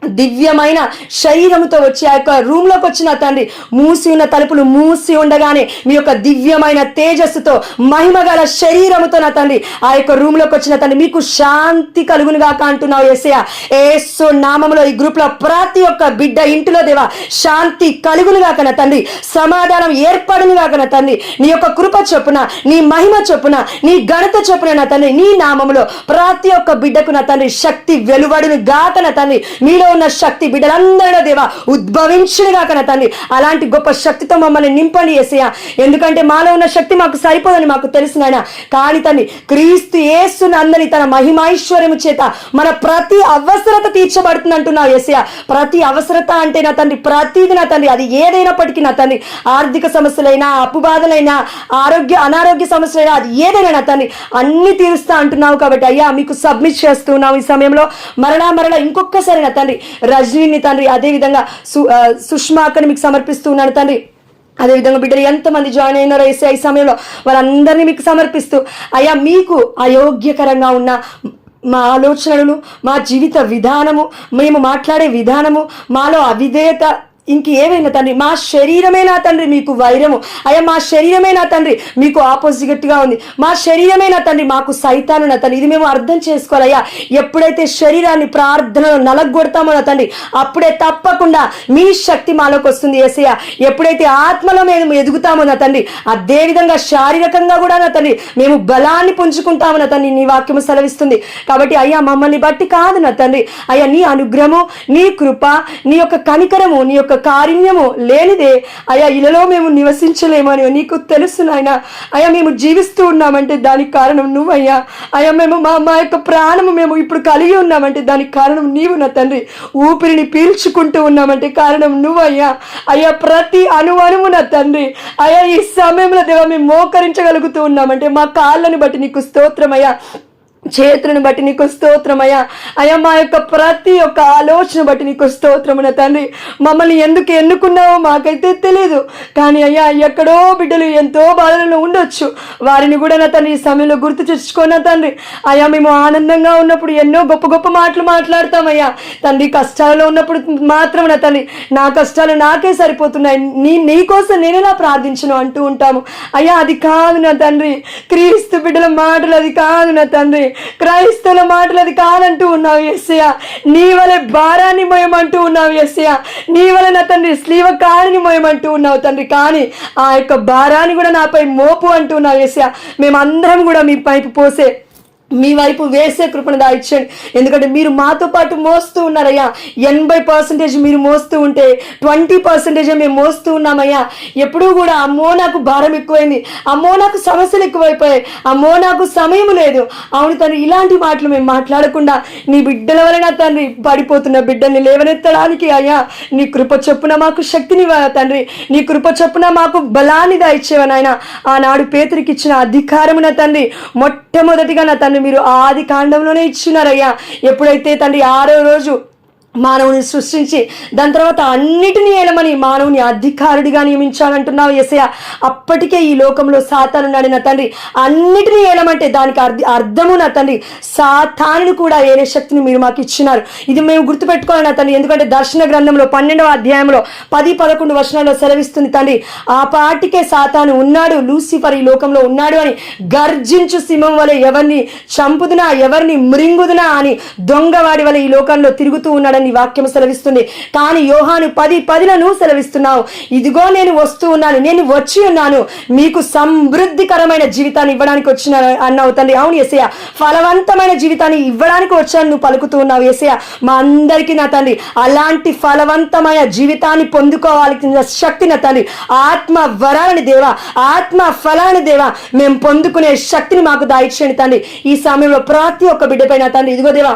దివ్యమైన శరీరముతో వచ్చి ఆ యొక్క రూమ్ లోకి వచ్చిన తండ్రి మూసి ఉన్న తలుపులు మూసి ఉండగానే మీ యొక్క దివ్యమైన తేజస్సుతో మహిమగల శరీరముతో నా తండ్రి ఆ యొక్క రూమ్ లోకి వచ్చిన తండ్రి మీకు శాంతి కలుగునుగాక అంటున్నావు యేసయ్య. యేసు నామములో ఈ గ్రూప్ లో ప్రతి ఒక్క బిడ్డ ఇంటిలో దేవా శాంతి కలుగునుగాక నా తండ్రి, సమాధానం ఏర్పడునుగాక నా తండ్రి. నీ యొక్క కృప చొప్పున, నీ మహిమ చొప్పున, నీ ఘనత చొప్పున నా తండ్రి నీ నామములో ప్రతి ఒక్క బిడ్డకు నా తండ్రి శక్తి వెలువడును గాక నా తండ్రి. మీలో ఉన్న శక్తి బిడ్డలందరిలో దేవా ఉద్భవించునుగా కన తండ్రి. అలాంటి గొప్ప శక్తితో మమ్మల్ని నింపండి యేసయ్య. ఎందుకంటే మాలో ఉన్న శక్తి మాకు సరిపోదని మాకు తెలుసునైనా, కానీ తండ్రి క్రీస్తు యేసును అందరి తన మహిమైశ్వర్యము చేత మన ప్రతి అవసరత తీర్చబడుతుంది అంటున్నావు యేసయ్య. ప్రతి అవసరత అంటే నా తండ్రి ప్రతిది నా తండ్రి అది ఏదైనప్పటికీ నా తండ్రి ఆర్థిక సమస్యలైనా, అప్పు బాధలైనా, అనారోగ్య సమస్యలైనా అది ఏదైనా నా తండ్రి అన్ని తీరుస్తా అంటున్నావు. కాబట్టి అయ్యా మీకు సబ్మిట్ చేస్తున్నావు ఈ సమయంలో. మరలా ఇంకొకసారి నా తండ్రి రజనీని తండ్రి అదేవిధంగా సుష్మాకని మీకు సమర్పిస్తున్నాను తండ్రి. అదేవిధంగా బిడ్డలు ఎంతమంది జాయిన్ అయినారో యేసయ్య ఈ సమయంలో వాళ్ళందరినీ మీకు సమర్పిస్తూ అయ్యా మీకు అయోగ్యకరంగా ఉన్న మా ఆలోచనలు, మా జీవిత విధానము, మేము మాట్లాడే విధానము, మాలో అవిధేయత ఇంకేమైనా తండ్రి మా శరీరమే నా తండ్రి మీకు వైరము, అయ్యా మా శరీరమే నా తండ్రి మీకు ఆపోజిట్ గా ఉంది, మా శరీరమే నా తండ్రి మాకు సైతాను నా తండ్రి. ఇది మేము అర్థం చేసుకోవాలయ్యా. ఎప్పుడైతే శరీరాన్ని ప్రార్థనలో నలగొడతామో నా తండ్రి అప్పుడే తప్పకుండా మీ శక్తి మాలోకి వస్తుంది యేసయ్య. ఎప్పుడైతే ఆత్మలో మేము ఎదుగుతామో నా తండ్రి అదే విధంగా శారీరకంగా కూడా నా తండ్రి మేము బలాన్ని పుంజుకుంటాము నా తండ్రి నీ వాక్యము సెలవిస్తుంది. కాబట్టి అయ్యా మమ్మల్ని బట్టి కాదు నా తండ్రి, అయ్యా నీ అనుగ్రహము, నీ కృప, నీ యొక్క కనికరము, నీ యొక్క కారుణ్యము లేనిదే అయ్యా ఇలలో మేము నివసించలేమని నీకు తెలుసు నాయన. అయ్యా మేము జీవిస్తూ ఉన్నామంటే దానికి కారణం నువ్వయ్యా. అయ్యా మేము మా యొక్క ప్రాణము మేము ఇప్పుడు కలిగి ఉన్నామంటే దానికి కారణం నీవు నా తండ్రి. ఊపిరిని పీల్చుకుంటూ ఉన్నామంటే కారణం నువ్వయ్యా. అయ్యా ప్రతి అణువణువు నా తండ్రి అయ్యా ఈ సమయంలో దేవా మేము మోకరించగలుగుతూ ఉన్నామంటే మా కాళ్ళను బట్టి నీకు స్తోత్రమయ్యా, చేతులను బట్టి నీకు స్తోత్రమయ్యా. అయ్యా మా యొక్క ప్రతి ఒక్క ఆలోచన బట్టి నీకు స్తోత్రము నా తండ్రి. మమ్మల్ని ఎందుకు ఎన్నుకున్నావో మాకైతే తెలియదు, కానీ అయ్యా ఎక్కడో బిడ్డలు ఎంతో బాధలను ఉండొచ్చు, వారిని కూడా నా తండ్రి ఈ సమయంలో గుర్తు తెచ్చుకోనా తండ్రి. అయ్యా మేము ఆనందంగా ఉన్నప్పుడు ఎన్నో గొప్ప గొప్ప మాటలు మాట్లాడతామయ్యా తండ్రి. కష్టాలలో ఉన్నప్పుడు మాత్రం నా తండ్రి నా కష్టాలు నాకే సరిపోతున్నాయి, నీ కోసం నేనేలా ప్రార్థించను అంటూ ఉంటాము. అయ్యా అది కాదు నా తండ్రి, క్రీస్తు బిడ్డల మాటలు అది కాదు నా తండ్రి. క్రైస్తవుల మాటలు అది కాదంటూ ఉన్నావు యేసయ్య. నీ వలె భారాన్ని మోయమంటూ ఉన్నావు యేసయ్య. నీ వలె నా తండ్రి స్లీవ కాడిని మోయమంటూ ఉన్నావు తండ్రి. కానీ ఆ యొక్క భారాన్ని కూడా నాపై మోపు అంటూ ఉన్నావు యేసయ్య. మేమందరం కూడా మీ పైపు పోసే మీ వైపు వేసే కృపను దాయిచ్చండి. ఎందుకంటే మీరు మాతో పాటు మోస్తూ ఉన్నారయ్యా. 80% మీరు మోస్తూ ఉంటే 20% మేము మోస్తూ ఉన్నామయ్యా. ఎప్పుడూ కూడా అమ్మో నాకు భారం ఎక్కువైంది, అమ్మో నాకు సమస్యలు ఎక్కువైపోయాయి, అమ్మో నాకు సమయం లేదు. అవును తండ్రి, ఇలాంటి మాటలు మేము మాట్లాడకుండా నీ బిడ్డల వలన తండ్రి పడిపోతున్న బిడ్డల్ని లేవనెత్తడానికి అయ్యా నీ కృప చొప్పున మాకు శక్తిని తండ్రి, నీ కృప చొప్పున మాకు బలాన్ని దాయిచ్చేవా నాయన. ఆనాడు పేతురికి ఇచ్చిన అధికారమున తండ్రి మొట్టమొదటిగా నా తండ్రి మీరు ఆది కాండంలోనే ఇచ్చినారయ్యా. ఎప్పుడైతే తండ్రి 6వ రోజు మానవుని సృష్టించి దాని తర్వాత అన్నిటినీ ఏలమని మానవుని అధికారుడిగా నియమించాలంటున్నావు యేసయ్య. అప్పటికే ఈ లోకంలో సాతాను ఉన్నాడు నా తండ్రి. అన్నిటినీ ఏలమంటే దానికి అర్థము నా తండ్రి సాతానుని కూడా ఏలే శక్తిని మీరు మాకు ఇచ్చినారు. ఇది మేము గుర్తుపెట్టుకోవాలి నా తండ్రి. ఎందుకంటే దర్శన గ్రంథంలో 12వ అధ్యాయంలో 10-11 వచనాల్లో సెలవిస్తుంది తండ్రి, ఆ పాటికే సాతాను ఉన్నాడు, లూసిఫర్ ఈ లోకంలో ఉన్నాడు అని గర్జించు సింహం వలె ఎవరిని చంపుదునా ఎవరిని మృంగుదునా అని దొంగవాడి వలె ఈ లోకంలో తిరుగుతూ ఉన్నాడు నీ వాక్యం సెలవిస్తుంది. కానీ యోహాను 10:10 సెలవిస్తున్నావు, ఇదిగో నేను వస్తూ ఉన్నాను, నేను వచ్చి ఉన్నాను, మీకు సమృద్ధికరమైన జీవితాన్ని ఇవ్వడానికి వచ్చిన అన్నావు తండ్రి. అవును యేసయ్య, ఫలవంతమైన జీవితాన్ని ఇవ్వడానికి వచ్చాను నువ్వు పలుకుతూ ఉన్నావు యేసయ్య. మా అందరికీ నా తండ్రి అలాంటి ఫలవంతమైన జీవితాన్ని పొందుకోవాల్సిన శక్తి నా తండ్రి, ఆత్మ వరాలని దేవా, ఆత్మ ఫలాన్ని దేవా మేము పొందుకునే శక్తిని మాకు దాయిచ్చేయండి తండ్రి. ఈ సమయంలో ప్రతి ఒక్క బిడ్డపై నా తండ్రి ఇదిగో దేవా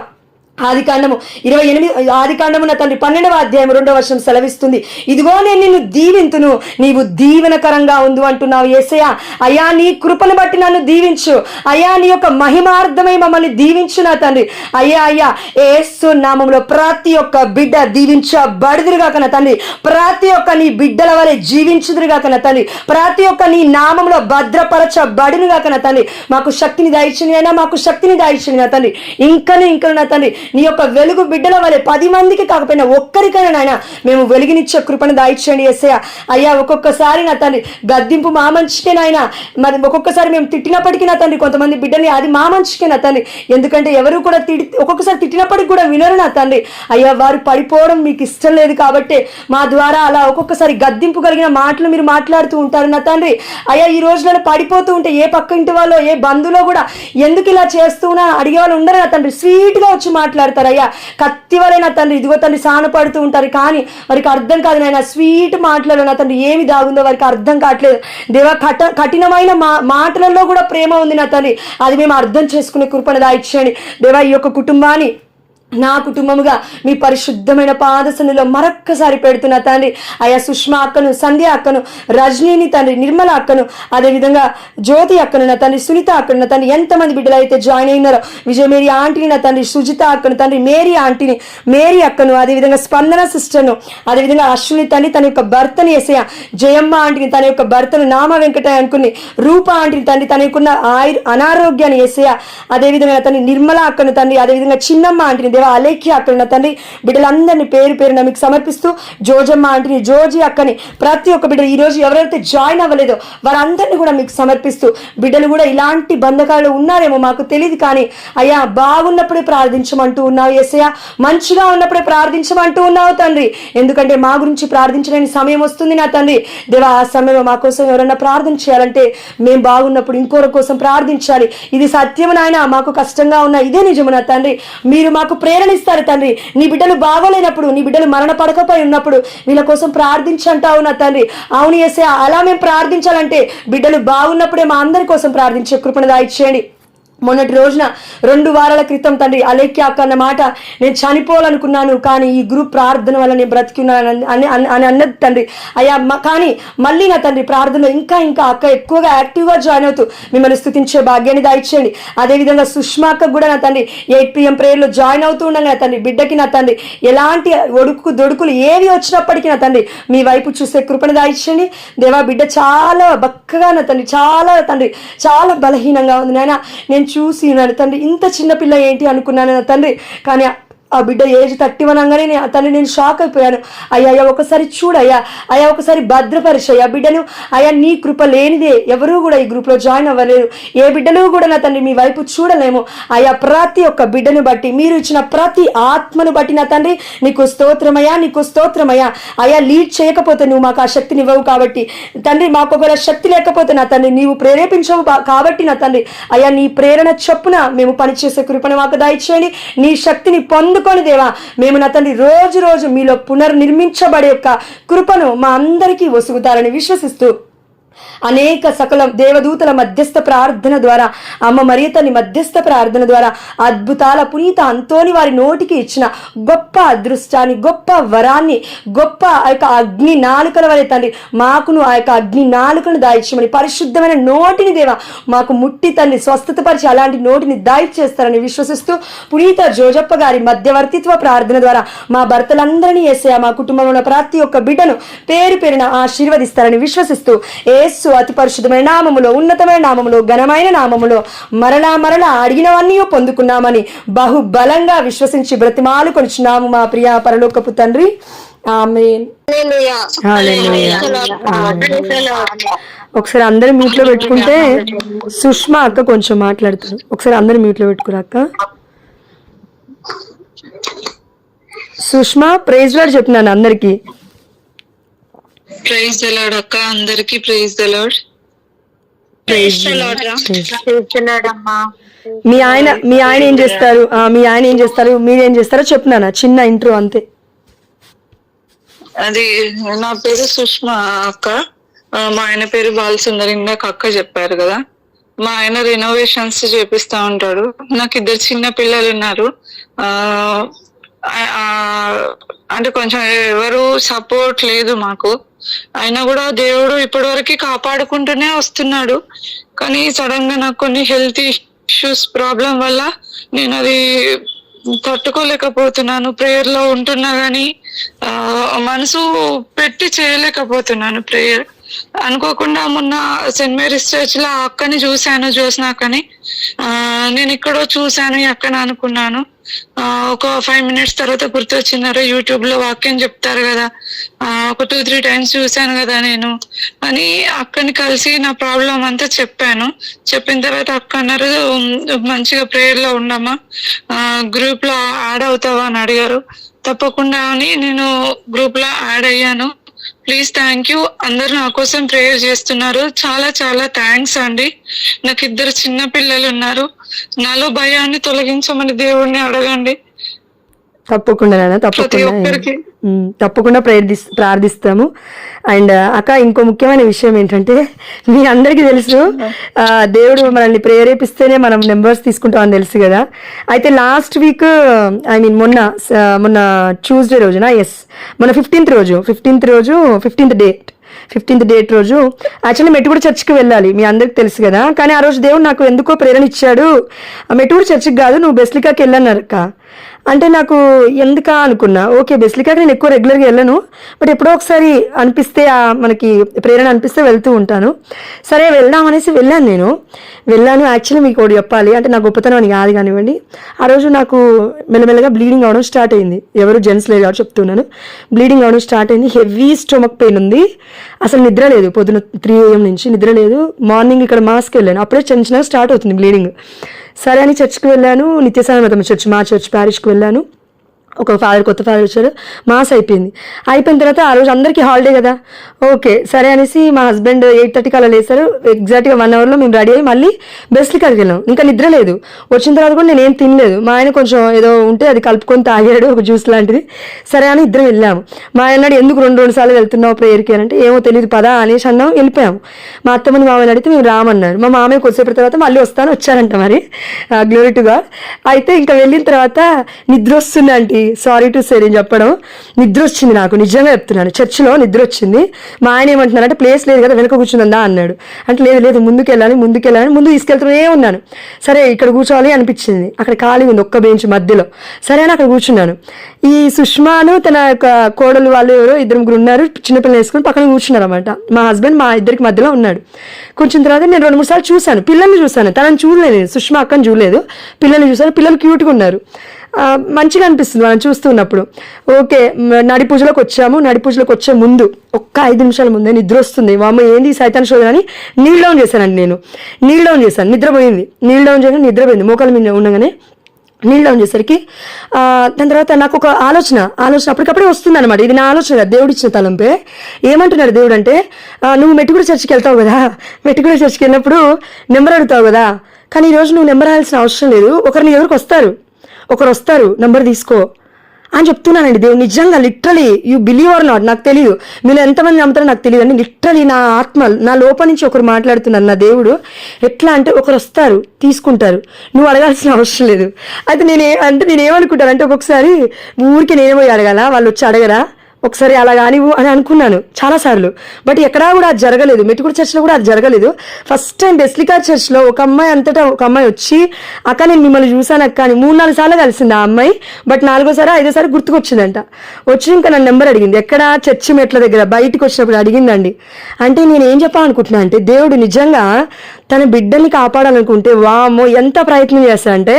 ఆదికాండము 28 నా తండ్రి 12వ అధ్యాయం 2వ వచనం సెలవిస్తుంది, ఇదిగో నేను నిన్ను దీవింతును, నీవు దీవెనకరంగా ఉండు అంటున్నావు యేసయ్య. అయ్యా నీ కృపను బట్టి నన్ను దీవించు అయ్యా, నీ యొక్క మహిమార్థమై మమ్మల్ని దీవించు నా తండ్రి. అయ్యా యేసు నామములో ప్రతి ఒక్క బిడ్డ దీవించబడుదురుగాక నా తండ్రి. ప్రతి ఒక్క నీ బిడ్డల వలె జీవించుదురుగాక నా తండ్రి. ప్రతి ఒక్క నీ నామములో భద్రపరచబడునుగాక నా తండ్రి. మాకు శక్తిని దాయిచ్చని అయినా మాకు శక్తిని దాయిచ్చని నా తండ్రి. ఇంకా నా తండ్రి నీ యొక్క వెలుగు బిడ్డల వలె 10 మందికి కాకపోయినా ఒక్కరికైనా నాయన మేము వెలుగునిచ్చే కృపను దాయిచ్చండి యేసయ్య. అయ్యా ఒక్కొక్కసారి నా తండ్రి గద్దింపు మా మంచికే నాయన, మరి ఒక్కొక్కసారి మేము తిట్టినప్పటికీ నా తండ్రి కొంతమంది బిడ్డని అది మా మంచికే నా తండ్రి. ఎందుకంటే ఎవరు కూడా ఒక్కొక్కసారి తిట్టినప్పటికి కూడా వినరు నా తండ్రి. అయ్యా వారు పడిపోవడం మీకు ఇష్టం లేదు కాబట్టి మా ద్వారా అలా ఒక్కొక్కసారి గద్దింపు కలిగిన మాటలు మీరు మాట్లాడుతూ ఉంటారు నా తండ్రి. అయ్యా ఈ రోజులలో పడిపోతూ ఉంటే ఏ పక్క ఇంటి వాళ్ళు ఏ బంధువులో కూడా ఎందుకు ఇలా చేస్తున్నా అడిగే వాళ్ళు ఉండరు నా తండ్రి. స్వీట్గా వచ్చి మాట్లాడతారయ్యా, కత్తి వలె నా తండ్రి ఇదిగో తండ్రి సానపడుతూ ఉంటారు. కానీ వారికి అర్థం కాదు నాయన, స్వీట్ మాటలలో నా తండ్రి ఏమి దాగుందో వారికి అర్థం కావట్లేదు దేవా. కఠినమైన మాటలలో కూడా ప్రేమ ఉంది నా తండ్రి, అది మేము అర్థం చేసుకునే కృపను దాయిచ్చేయండి దేవా. ఈ యొక్క కుటుంబాన్ని నా కుటుంబముగా మీ పరిశుద్ధమైన పాదసన్నిలో మరొక్కసారి పెడుతున్నా తండ్రి. అయ్యా సుష్మా అక్కను, సంధ్య అక్కను, రజనీని తండ్రి, నిర్మల అక్కను, అదేవిధంగా జ్యోతి అక్కను నా తండ్రి, సునీత అక్కను నా తండ్రి, ఎంతమంది బిడ్డలు అయితే జాయిన్ అయినారో విజయ మేరీ ఆంటీని నా తండ్రి, సుజిత అక్కను తండ్రి, మేరీ ఆంటీని, మేరీ అక్కను, అదేవిధంగా స్పందన సిస్టర్ను, అదేవిధంగా అశ్విని తండ్రి తన యొక్క భర్తని యేసయ్య, జయమ్మ ఆంటీని తన యొక్క భర్తను నామ వెంకటయ్య అనుకుని, రూప ఆంటీని తండ్రి తనకున్న అనారోగ్యాన్ని యేసయ్య, అదేవిధంగా తండ్రి నిర్మల అక్కను తండ్రి, అదేవిధంగా చిన్నమ్మ ఆంటీని దేవా, అలేఖ్య అక్కన తండ్రి బిడ్డలందరినీ పేరు పేరున మీకు సమర్పిస్తూ, జోజమ్మ ఆంటీని, జోజీ అక్కని, ప్రతి ఒక్క బిడ్డ ఈరోజు ఎవరైతే జాయిన్ అవ్వలేదో వారందరినీ కూడా మీకు సమర్పిస్తూ, బిడ్డలు కూడా ఇలాంటి బంధకాలు ఉన్నారేమో మాకు తెలియదు కానీ అయ్యా బాగున్నప్పుడే ప్రార్థించమంటూ ఉన్నావు యేసయ్య, మంచిగా ఉన్నప్పుడే ప్రార్థించమంటూ ఉన్నావు తండ్రి. ఎందుకంటే మా గురించి ప్రార్థించలేని సమయం వస్తుంది నా తండ్రి దేవా. ఆ సమయంలో మా కోసం ఎవరన్నా ప్రార్థన చేయాలంటే మేము బాగున్నప్పుడు ఇంకొకరి కోసం ప్రార్థించాలి. ఇది సత్యము నాయన, మాకు కష్టంగా ఉన్న ఇదే నిజము నా తండ్రి. మీరు మాకు ప్రేరణ ఇస్తారు తండ్రి. నీ బిడ్డలు బాగోలేనప్పుడు, నీ బిడ్డలు మరణ పడకపోయి ఉన్నప్పుడు వీళ్ళ కోసం ప్రార్థించంటావు నా తండ్రి. అవును యేసయ్య, అలా మేము ప్రార్థించాలంటే బిడ్డలు బాగున్నప్పుడే మా అందరి కోసం ప్రార్థించే కృపను దాయిచ్చేయండి. మొన్నటి రోజున 2 వారాల క్రితం తండ్రి అలేఖ్య అక్క అన్న మాట, నేను చనిపోవాలనుకున్నాను కానీ ఈ గ్రూప్ ప్రార్థన వల్ల నేను బ్రతికి ఉన్నాను అని అన్నది తండ్రి. అయ్యా కానీ మళ్ళీ నా తండ్రి ప్రార్థనలో ఇంకా అక్క ఎక్కువగా యాక్టివ్గా జాయిన్ అవుతూ మిమ్మల్ని స్తుతించే భాగ్యాన్ని దాయిచ్చేయండి. అదేవిధంగా సుష్మా అక్క కూడా నా తండ్రి 8 PM ప్రేయర్లో జాయిన్ అవుతూ ఉండగా నా తండ్రి బిడ్డకి నా తండ్రి ఎలాంటి దొడుకులు ఏవి వచ్చినప్పటికీ నా తండ్రి మీ వైపు చూసే కృపను దాయిచ్చేయండి దేవా. బిడ్డ చాలా బక్కగా నా తండ్రి, చాలా బలహీనంగా ఉంది నాయన. నేను చూసి నా తండ్రి ఇంత చిన్నపిల్ల ఏంటి అనుకున్నాను నా తండ్రి, కానీ ఆ బిడ్డ ఏజ్ 31 అనగానే తల్లి నేను షాక్ అయిపోయాను. అయ్యా ఒకసారి చూడయ్యా, ఒకసారి భద్రపరిచయ్యా బిడ్డను. నీ కృప లేనిదే ఎవరూ కూడా ఈ గ్రూప్లో జాయిన్ అవ్వలేరు. ఏ బిడ్డలు కూడా నా తండ్రి మీ వైపు చూడలేము. ప్రతి ఒక్క బిడ్డను బట్టి, మీరు ఇచ్చిన ప్రతి ఆత్మను బట్టి నా తండ్రి నీకు స్తోత్రమయ్యా, నీకు స్తోత్రమయ్యా. లీడ్ చేయకపోతే నువ్వు మాకు ఆ శక్తిని ఇవ్వవు కాబట్టి తండ్రి, మాకు ఒకవేళ శక్తి లేకపోతే నా తండ్రి నీవు ప్రేరేపించవు కాబట్టి నా తండ్రి నీ ప్రేరణ చొప్పున మేము పనిచేసే కృపను మాకు దయచేయండి. నీ శక్తిని పొందుకొని దేవా మేము నా తండ్రి రోజు రోజు మీలో పునర్నిర్మించబడే యొక్క కృపను మా అందరికీ వసుగుతారని విశ్వసిస్తూ అనేక సకల దేవదూతల మధ్యస్థ ప్రార్థన ద్వారా, అమ్మ మరియ తల్లి మధ్యస్థ ప్రార్థన ద్వారా అద్భుతాల పునీత అంతోని వారి నోటికి ఇచ్చిన గొప్ప అదృష్టాన్ని, గొప్ప వరాన్ని, గొప్ప ఆ యొక్క అగ్ని నాలుకల వలె తండ్రి మాకును ఆ యొక్క అగ్ని నాలుకను దాయిచ్చమని, పరిశుద్ధమైన నోటిని దేవా మాకు ముట్టి తండ్రి స్వస్థతపరిచి అలాంటి నోటిని దాయిచేస్తారని విశ్వసిస్తూ పునీత జోజప్ప గారి మధ్యవర్తిత్వ ప్రార్థన ద్వారా మా భర్తలందరినీ యేసయ్య, మా కుటుంబంలో ప్రతి ఒక్క బిడ్డను పేరు పేరున ఆశీర్వదిస్తారని విశ్వసిస్తూ యేసు అతి పరిశుద్ధమైన నామములో, ఉన్నతమైన నామములో, ఘనమైన నామములో మరలా అడిగినవన్నీ పొందుకున్నామని బహుబలంగా విశ్వసించి బ్రతిమాలు కొనిచున్నాము మా ప్రియ పరలోకపు తండ్రి. ఆమేన్. ఒకసారి అందరు మ్యూట్ లో పెట్టుకుంటే సుష్మా అక్క కొంచెం మాట్లాడుతారు. ఒకసారి అందరు మ్యూట్ లో పెట్టుకురా అక్క. సుష్మా ప్రైజ్ లార్డ్ చెప్తున్నాను అందరికి. ప్రైజ్ ద లార్డ్ అక్క, అందరికి ప్రైజ్ ద లార్డ్. మీ ఆయన ఏం చేస్తారు, మీరేం చేస్తారో చెప్తున్నాను, చిన్న ఇంట్రో అంతే. అది నా పేరు సుష్మా అక్క, మా ఆయన పేరు బాలసుందర్. ఇందాక అక్క చెప్పారు కదా, మా ఆయన రినోవేషన్స్ చేపిస్తా ఉంటాడు. నాకు 2 చిన్న పిల్లలు ఉన్నారు. అంటే కొంచెం ఎవరు సపోర్ట్ లేదు మాకు. అయినా కూడా దేవుడు ఇప్పటి వరకు కాపాడుకుంటూనే వస్తున్నాడు. కానీ సడన్ గా నాకు కొన్ని హెల్త్ ఇష్యూస్ ప్రాబ్లం వల్ల నేను అది తట్టుకోలేకపోతున్నాను. ప్రేయర్ లో ఉంటున్నా గానీ మనసు పెట్టి చేయలేకపోతున్నాను ప్రేయర్. అనుకోకుండా మొన్న సెయింట్ మేరీస్ చర్చ్ లో అక్కని చూశాను, జ్యోత్స్నాకని. నేను ఇక్కడో చూశాను ఈ అక్కని అనుకున్నాను. ఒక 5 minutes తర్వాత గుర్తొచ్చినారు, యూట్యూబ్ లో వాక్యం చెప్తారు కదా, ఒక 2-3 times చూశాను కదా నేను అని అక్కని కలిసి నా ప్రాబ్లం అంతా చెప్పాను. చెప్పిన తర్వాత అక్క అన్నారు, మంచిగా ప్రేయర్ లో ఉండమ్మా, గ్రూప్ లో యాడ్ అవుతావా అని అడిగారు. తప్పకుండా అని నేను గ్రూప్ లో యాడ్ అయ్యాను. Please, thank you. అందరూ నా కోసం ప్రేయర్ చేస్తున్నారు. చాలా చాలా థ్యాంక్స్ అండి. నాకు 2 చిన్న పిల్లలు ఉన్నారు. నాలో భయాన్ని తొలగించమని దేవుడిని అడగండి. తప్పకుండా ప్రార్థిస్తాము. అండ్ అక్క, ఇంకో ముఖ్యమైన విషయం ఏంటంటే, మీ అందరికీ తెలుసు దేవుడు మనల్ని ప్రేరేపిస్తేనే మనం నెంబర్స్ తీసుకుంటామని తెలుసు కదా. అయితే లాస్ట్ వీక్ మొన్న ట్యూస్డే రోజున, మొన్న 15th రోజు 15th డేట్ రోజు యాక్చువల్లీ మెట్టుగూడ చర్చ్కి వెళ్ళాలి, మీ అందరికి తెలుసు కదా. కానీ ఆ రోజు దేవుడు నాకు ఎందుకో ప్రేరణ ఇచ్చాడు, మెట్టుగూడ చర్చ్కి కాదు నువ్వు బెస్లికాకి వెళ్ళన్నారు అక్క అంటే, నాకు ఎందుకా అనుకున్నా. ఓకే, బెస్లికాకి నేను ఎక్కువ రెగ్యులర్గా వెళ్ళను, బట్ ఎప్పుడో ఒకసారి అనిపిస్తే మనకి ప్రేరణ అనిపిస్తే వెళ్తూ ఉంటాను. సరే వెళ్దాం అనేసి వెళ్ళాను. యాక్చువల్లీ మీకు ఒకటి చెప్పాలి, అంటే నా గొప్పతనం అని కాదు కానివ్వండి, ఆ రోజు నాకు మెల్లమెల్లగా బ్లీడింగ్ అవడం స్టార్ట్ అయింది. ఎవరు జెంట్స్ లేదు కాబట్టి చెప్తున్నాను. బ్లీడింగ్ అవడం స్టార్ట్ అయింది. హెవీ స్టొమక్ పెయిన్ ఉంది. అసలు నిద్ర లేదు, పొద్దున 3 AM నుంచి నిద్ర లేదు. మార్నింగ్ ఇక్కడ మాస్కి వెళ్ళాను, అప్పుడే చిన్న స్టార్ట్ అవుతుంది బ్లీడింగ్. సరే అని చర్చ్కి వెళ్ళాను, నిత్యసాయమతం చర్చ్, మా చర్చ్ ప్యారిష్కి వెళ్ళాను. ఒక కొత్త ఫాదర్ వచ్చారు, మాస్ అయిపోయిన తర్వాత ఆ రోజు అందరికీ హాలిడే కదా. ఓకే సరే అనేసి మా హస్బెండ్ 8:30 అలా లేసారు. ఎగ్జాక్ట్గా 1 hourలో మేము రెడీ అయ్యి మళ్ళీ బెస్లికాకి వెళ్ళాం. ఇంకా నిద్ర లేదు. వచ్చిన తర్వాత కూడా నేను ఏం తినలేదు. మా ఆయన కొంచెం ఏదో ఉంటే అది కలుపుకొని తాగాడు, ఒక జ్యూస్ లాంటిది. సరే అని ఇద్దరం వెళ్ళాము. మా ఆయన అన్నాడు, ఎందుకు 2 సార్లు వెళ్తున్నావు ప్రేయర్కి అని అంటే, ఏమో తెలియదు పదా అనేసి అన్నాం, వెళ్ళిపోయాము. మా అత్తమ్మని మామయ్య అడిగితే మేము రామన్నారు. మా మామయ్య కొద్దిసేపు తర్వాత మళ్ళీ వచ్చారంట మరి, గ్లోరీ టు గాడ్. అయితే ఇంకా వెళ్ళిన తర్వాత నిద్ర వస్తుంది అంటే, సారీ టు సే నేను చెప్పడం, నిద్ర వచ్చింది నాకు, నిజంగా చెప్తున్నాను. చర్చిలో నిద్ర వచ్చింది. మా ఆయన ఏమంటున్నారంటే, ప్లేస్ లేదు కదా వెనక కూర్చుందా అన్నాడు. అంటే లేదు ముందుకు వెళ్ళాలి ముందు తీసుకెళ్తూనే ఉన్నాను. సరే ఇక్కడ కూర్చోవాలి అనిపించింది. అక్కడ ఖాళీ ఉంది ఒక్క బెంచ్ మధ్యలో. సరే అని అక్కడ కూర్చున్నాను. ఈ సుష్మాను తన యొక్క కోడలు వాళ్ళు ఎవరో 2-3 ఉన్నారు, చిన్నపిల్లలు వేసుకుని పక్కన కూర్చున్నారు అనమాట. మా హస్బెండ్ మా ఇద్దరికి మధ్యలో ఉన్నాడు. కూర్చున్న తర్వాత నేను 2-3 సార్లు చూశాను, పిల్లల్ని చూశాను, తనని చూడలేదు, సుష్మా అక్కని చూడలేదు, పిల్లల్ని చూశాను. పిల్లలు క్యూట్గా ఉన్నారు. మంచిగా అనిపిస్తుంది మనం చూస్తున్నప్పుడు. ఓకే, నడి పూజలోకి వచ్చాము. నడి పూజలోకి వచ్చే ముందు ఒక్క 5 నిమిషాల ముందే నిద్ర వస్తుంది. వామ్మ ఏంది సైతాన్ శోధన అని నీల్ డౌన్ చేశానండి. నేను నీల్ డౌన్ చేశాను, నిద్రపోయింది. నీల్ డౌన్ చేయగానే నిద్రపోయింది, మోకాల మీద ఉండగానే నీళ్ళు డౌన్ చేసరికి దాని తర్వాత నాకు ఒక ఆలోచన అప్పటికప్పుడే వస్తుంది అనమాట. ఇది నా ఆలోచన కాదు, దేవుడు ఇచ్చిన తలంపే. ఏమంటున్నాడు దేవుడు అంటే, నువ్వు మెట్టుగూడ చర్చికి వెళ్తావు కదా, మెట్టుగూడ చర్చికి వెళ్ళినప్పుడు నెంబర్ అడుగుతావు కదా, కానీ ఈరోజు నువ్వు నెంబర్ రాయాల్సిన అవసరం లేదు. ఒకరు నీ ఎవరికి ఒకరు వస్తారు, నెంబర్ తీసుకో అని చెప్తున్నానండి. దేవుడు నిజంగా literally, you believe are not, నాకు తెలియదు మీరు ఎంతమంది నమ్ముతారో నాకు తెలియదు అండి. లిటరలీ నా ఆత్మ, నా లోపల నుంచి ఒకరు మాట్లాడుతున్నారు నా దేవుడు. ఎట్లా అంటే ఒకరు వస్తారు, తీసుకుంటారు, నువ్వు అడగాల్సిన అవసరం లేదు. అయితే నేనేమనుకుంటాను అంటే, ఒక్కొక్కసారి ఊరికి నేనే పోయి అడగాల, వాళ్ళు వచ్చి అడగరా, ఒకసారి అలా కానివ్వు అని అనుకున్నాను చాలాసార్లు. బట్ ఎక్కడా కూడా అది జరగలేదు, మెట్టుగూడ చర్చ్లో కూడా అది జరగలేదు. ఫస్ట్ టైం బెస్లికా చర్చ్లో ఒక అమ్మాయి వచ్చి, అక్క నేను మిమ్మల్ని చూసాను అక్క అని 3-4 సార్లు కలిసింది ఆ అమ్మాయి. బట్ 4వ సారి 5వ సారి గుర్తుకొచ్చిందంట. వచ్చి ఇంకా నన్ను నెంబర్ అడిగింది, ఎక్కడ చర్చి మెట్ల దగ్గర బయటికి వచ్చినప్పుడు అడిగిందండి. అంటే నేను ఏం చెప్పాలనుకుంటున్నా అంటే, దేవుడు నిజంగా తన బిడ్డల్ని కాపాడాలనుకుంటే వామో ఎంత ప్రయత్నం చేస్తాడంటే,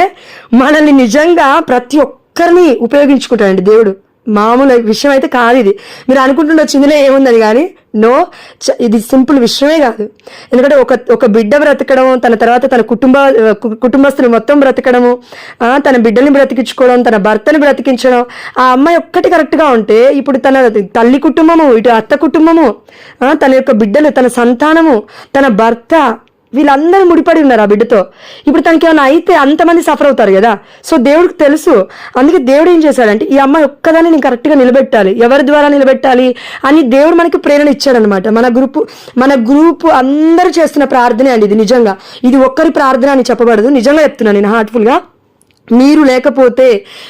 మనల్ని నిజంగా ప్రతి ఒక్కరిని ఉపయోగించుకుంటాడండి దేవుడు. మామూలు విషయం అయితే కాదు ఇది. మీరు అనుకుంటుండొచ్చు ఇందులో ఏముందని, కానీ నో, ఇది సింపుల్ విషయమే కాదు. ఎందుకంటే ఒక బిడ్డ బ్రతకడం, తన తర్వాత తన కుటుంబస్తుని మొత్తం బ్రతకడము, తన బిడ్డల్ని బ్రతికించుకోవడం, తన భర్తని బ్రతికించడం, ఆ అమ్మాయి ఒక్కటి కరెక్ట్గా ఉంటే ఇప్పుడు తన తల్లి కుటుంబము, ఇటు అత్త కుటుంబము, తన యొక్క బిడ్డలు, తన సంతానము, తన భర్త, వీళ్ళందరూ ముడిపడి ఉన్నారు ఆ బిడ్డతో. ఇప్పుడు తనకి ఏమైనా అయితే అంతమంది సఫర్ అవుతారు కదా. సో దేవుడికి తెలుసు. అందుకే దేవుడు ఏం చేశాడంటే, ఈ అమ్మాయి ఒక్కదాన్ని నేను కరెక్ట్గా నిలబెట్టాలి, ఎవరి ద్వారా నిలబెట్టాలి అని దేవుడు మనకి ప్రేరణ ఇచ్చాడనమాట. మన గ్రూపు అందరూ చేస్తున్న ప్రార్థనే అండి ఇది. నిజంగా ఇది ఒక్కరి ప్రార్థన అని చెప్పబడదు, నిజంగా చెప్తున్నాను నేను హార్ట్ఫుల్గా. మీరు లేకపోతే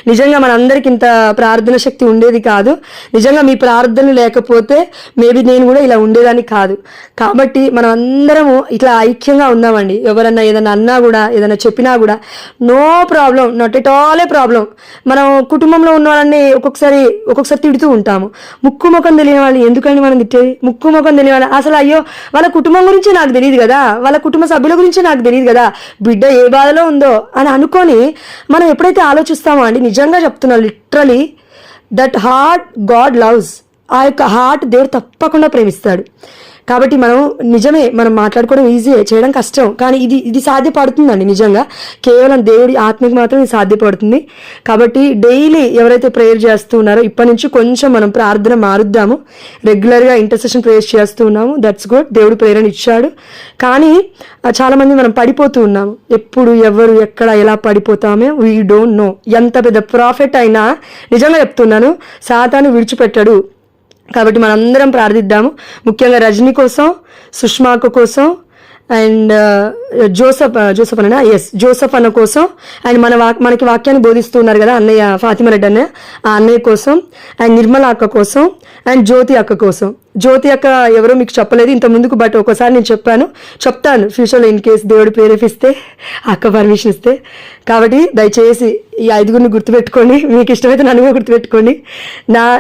నిజంగా మనందరికి ఇంత ప్రార్థన శక్తి ఉండేది కాదు. నిజంగా మీ ప్రార్థనలు లేకపోతే మేబీ నేను కూడా ఇలా ఉండేదాన్ని కాదు. కాబట్టి మనం అందరము ఇట్లా ఐక్యంగా ఉందామండి. ఎవరన్నా ఏదైనా అన్నా కూడా, ఏదైనా చెప్పినా కూడా no problem, not at all a problem. మనం కుటుంబంలో ఉన్న వాళ్ళని ఒక్కొక్కసారి తిడుతూ ఉంటాము. ముక్కు ముఖం తెలియని వాళ్ళని ఎందుకండి మనం తిట్టేది? ముక్కు ముఖం తెలియని వాళ్ళని అసలు అయ్యో వాళ్ళ కుటుంబం గురించి నాకు తెలియదు కదా, వాళ్ళ కుటుంబ సభ్యుల గురించి నాకు తెలియదు కదా, బిడ్డ ఏ బాధలో ఉందో అని అనుకొని మనం ఎప్పుడైతే ఆలోచిస్తామో అండి, నిజంగా చెప్తున్నా literally that heart God loves. ఆ యొక్క హార్ట్ దేవుడు తప్పకుండా ప్రేమిస్తాడు. కాబట్టి మనం మాట్లాడుకోవడం ఈజీయే, చేయడం కష్టం, కానీ ఇది సాధ్యపడుతుందండి. నిజంగా కేవలం దేవుడి ఆత్మకి మాత్రం ఇది సాధ్యపడుతుంది. కాబట్టి డైలీ ఎవరైతే ప్రేయర్ చేస్తూ ఉన్నారో ఇప్పటి నుంచి కొంచెం మనం ప్రార్థన మారుద్దాము. రెగ్యులర్గా ఇంటర్సెషన్ ప్రేయర్ చేస్తూ ఉన్నాము, దట్స్ గుడ్. దేవుడు ప్రేరణ ఇచ్చాడు. కానీ చాలామంది మనం పడిపోతూ ఉన్నాము. ఎప్పుడు ఎవరు ఎక్కడ ఎలా పడిపోతామో వీ డోంట్ నో. ఎంత పెద్ద ప్రాఫిట్ అయినా నిజంగా చెప్తున్నాను, సాతాను విడిచిపెట్టాడు. కాబట్టి మనందరం ప్రార్థిద్దాము. ముఖ్యంగా రజనీ కోసం, సుష్మాకు కోసం, అండ్ జోసఫ్ అన్న కోసం, అండ్ మనకి వాక్యాన్ని బోధిస్తున్నారు కదా అన్నయ్య ఫాతిమా రెడ్డి అన్నయ్య, ఆ అన్నయ్య కోసం, అండ్ నిర్మల అక్క కోసం, అండ్ జ్యోతి అక్క కోసం. జ్యోతి అక్క ఎవరో మీకు చెప్పలేదు ఇంత ముందుకు, బట్ ఒకసారి నేను చెప్తాను ఫ్యూచర్లో ఇన్ కేసు దేవుడు ప్రేరేపిస్తే, అక్క పర్మిషన్ ఇస్తే. కాబట్టి దయచేసి ఈ 5గురిని గుర్తుపెట్టుకోండి. మీకు ఇష్టమైతే నన్ను కూడా గుర్తుపెట్టుకోండి.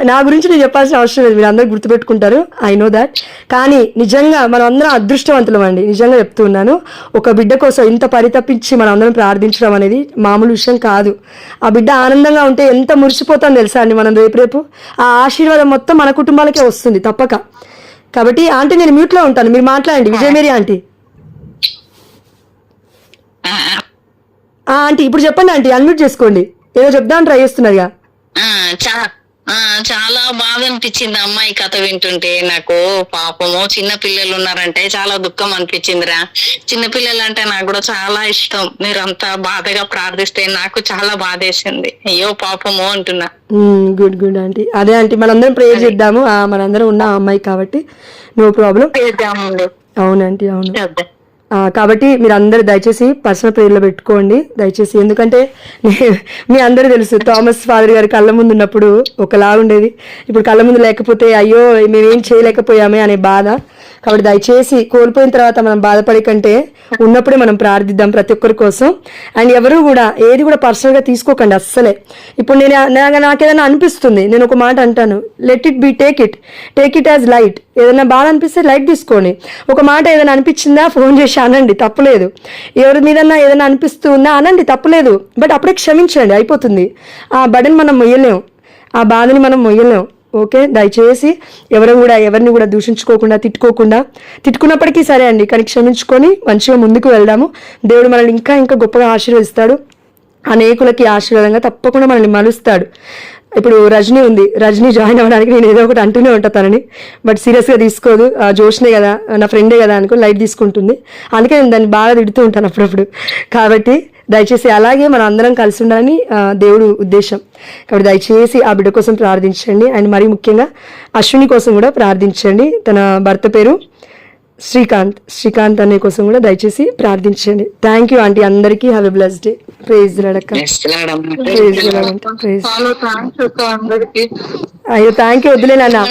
నా గురించి నేను చెప్పాల్సిన అవసరం లేదు, మీరు అందరూ గుర్తుపెట్టుకుంటారు, ఐ నో దాట్. కానీ నిజంగా మనం అందరం అదృష్టవంతులం అండి. నిజంగా చెప్తున్నాను, ఒక బిడ్డ కోసం ఇంత పరితపించి మనం అందరం ప్రార్థించడం అనేది మామూలు విషయం కాదు. ఆ బిడ్డ ఆనందంగా ఉంటే ఎంత మురిసిపోతాం తెలుసా అండి మనం రేపు. ఆ ఆశీర్వాదం మొత్తం మన కుటుంబాలకే వస్తుంది తప్పక. కాబట్టి ఆంటీ నేను మ్యూట్లో ఉంటాను, మీరు మాట్లాడండి. విజయమేరి ఆంటీ. ఆంటీ ఇప్పుడు చెప్పండి ఆంటీ, అన్మ్యూట్ చేసుకోండి. ఏదో చెప్దామని ట్రై చేస్తున్నారుగా. చాలా బాధ అనిపించింది అమ్మాయి కథ వింటుంటే. నాకు పాపము చిన్న పిల్లలు ఉన్నారంటే చాలా దుఃఖం అనిపించిందిరా. చిన్న పిల్లలు అంటే నాకు కూడా చాలా ఇష్టం. మీరు అంతా బాధగా ప్రార్థిస్తే నాకు చాలా బాధేసింది. అయ్యో పాపము అంటున్నా. Good aunty. అదే ఆంటీ మనందరం ప్రేయర్ చేద్దాము. మనందరం ఉన్న అమ్మాయి కాబట్టి నో ప్రాబ్లం. అవునంటీ, అవును. కాబట్టి మీరు అందరు దయచేసి పర్సనల్ ప్రేయర్లో పెట్టుకోండి దయచేసి. ఎందుకంటే మీ అందరూ తెలుసు, థామస్ ఫాదర్ గారి కళ్ళ ముందు ఉన్నప్పుడు ఒకలా ఉండేది, ఇప్పుడు కళ్ళ ముందు లేకపోతే అయ్యో మేమేం చేయలేకపోయామే అనే బాధ. కాబట్టి దయచేసి కోల్పోయిన తర్వాత మనం బాధపడే కంటే ఉన్నప్పుడే మనం ప్రార్థిద్దాం ప్రతి ఒక్కరి కోసం. అండ్ ఎవరు కూడా ఏది కూడా పర్సనల్గా తీసుకోకండి అస్సలే. ఇప్పుడు నాకేదైనా అనిపిస్తుంది, నేను ఒక మాట అంటాను, let it be, take it as light. ఏదైనా బాధ అనిపిస్తే లైట్ తీసుకోండి. ఒక మాట ఏదైనా అనిపించిందా ఫోన్ చేసి అనండి, తప్పులేదు. ఎవరి మీద ఏదైనా అనిపిస్తుందా అనండి, తప్పులేదు. బట్ అప్పుడే క్షమించండి, అయిపోతుంది. ఆ బడన్ మనం మొయ్యలేం, ఆ బాధని మనం మొయ్యలేం. ఓకే, దయచేసి ఎవరిని కూడా దూషించుకోకుండా, తిట్టుకున్నప్పటికీ సరే అండి, కానీ క్షమించుకొని మంచిగా ముందుకు వెళ్దాము. దేవుడు మనల్ని ఇంకా ఇంకా గొప్పగా ఆశీర్వదిస్తాడు. అనేకులకి ఆశీర్వాదంగా తప్పకుండా మనల్ని మలుస్తాడు. ఇప్పుడు రజనీ ఉంది, రజనీ జాయిన్ అవ్వడానికి నేను ఏదో ఒకటి అంటూనే ఉంటా తనని, బట్ సీరియస్గా తీసుకోదు. జోష్నే కదా, నా ఫ్రెండే కదా అనుకో లైట్ తీసుకుంటుంది. అందుకే నేను దాన్ని బాగా తిడుతూ ఉంటాను అప్పుడప్పుడు. కాబట్టి దయచేసి అలాగే మనం అందరం కలిసి ఉండాలని దేవుడు ఉద్దేశం. కాబట్టి దయచేసి ఆ బిడ్డ కోసం ప్రార్థించండి. అండ్ మరీ ముఖ్యంగా అశ్విని కోసం కూడా ప్రార్థించండి. తన భర్త పేరు శ్రీకాంత్ అనే కోసం కూడా దయచేసి ప్రార్థించండి. థ్యాంక్ యూ ఆంటీ, అందరికీ have a blessed day. Praise Lord. చాలా థ్యాంక్స్ అక్క అందరికి. అయ్యో థ్యాంక్ యూ, వద్దులే నాన్న.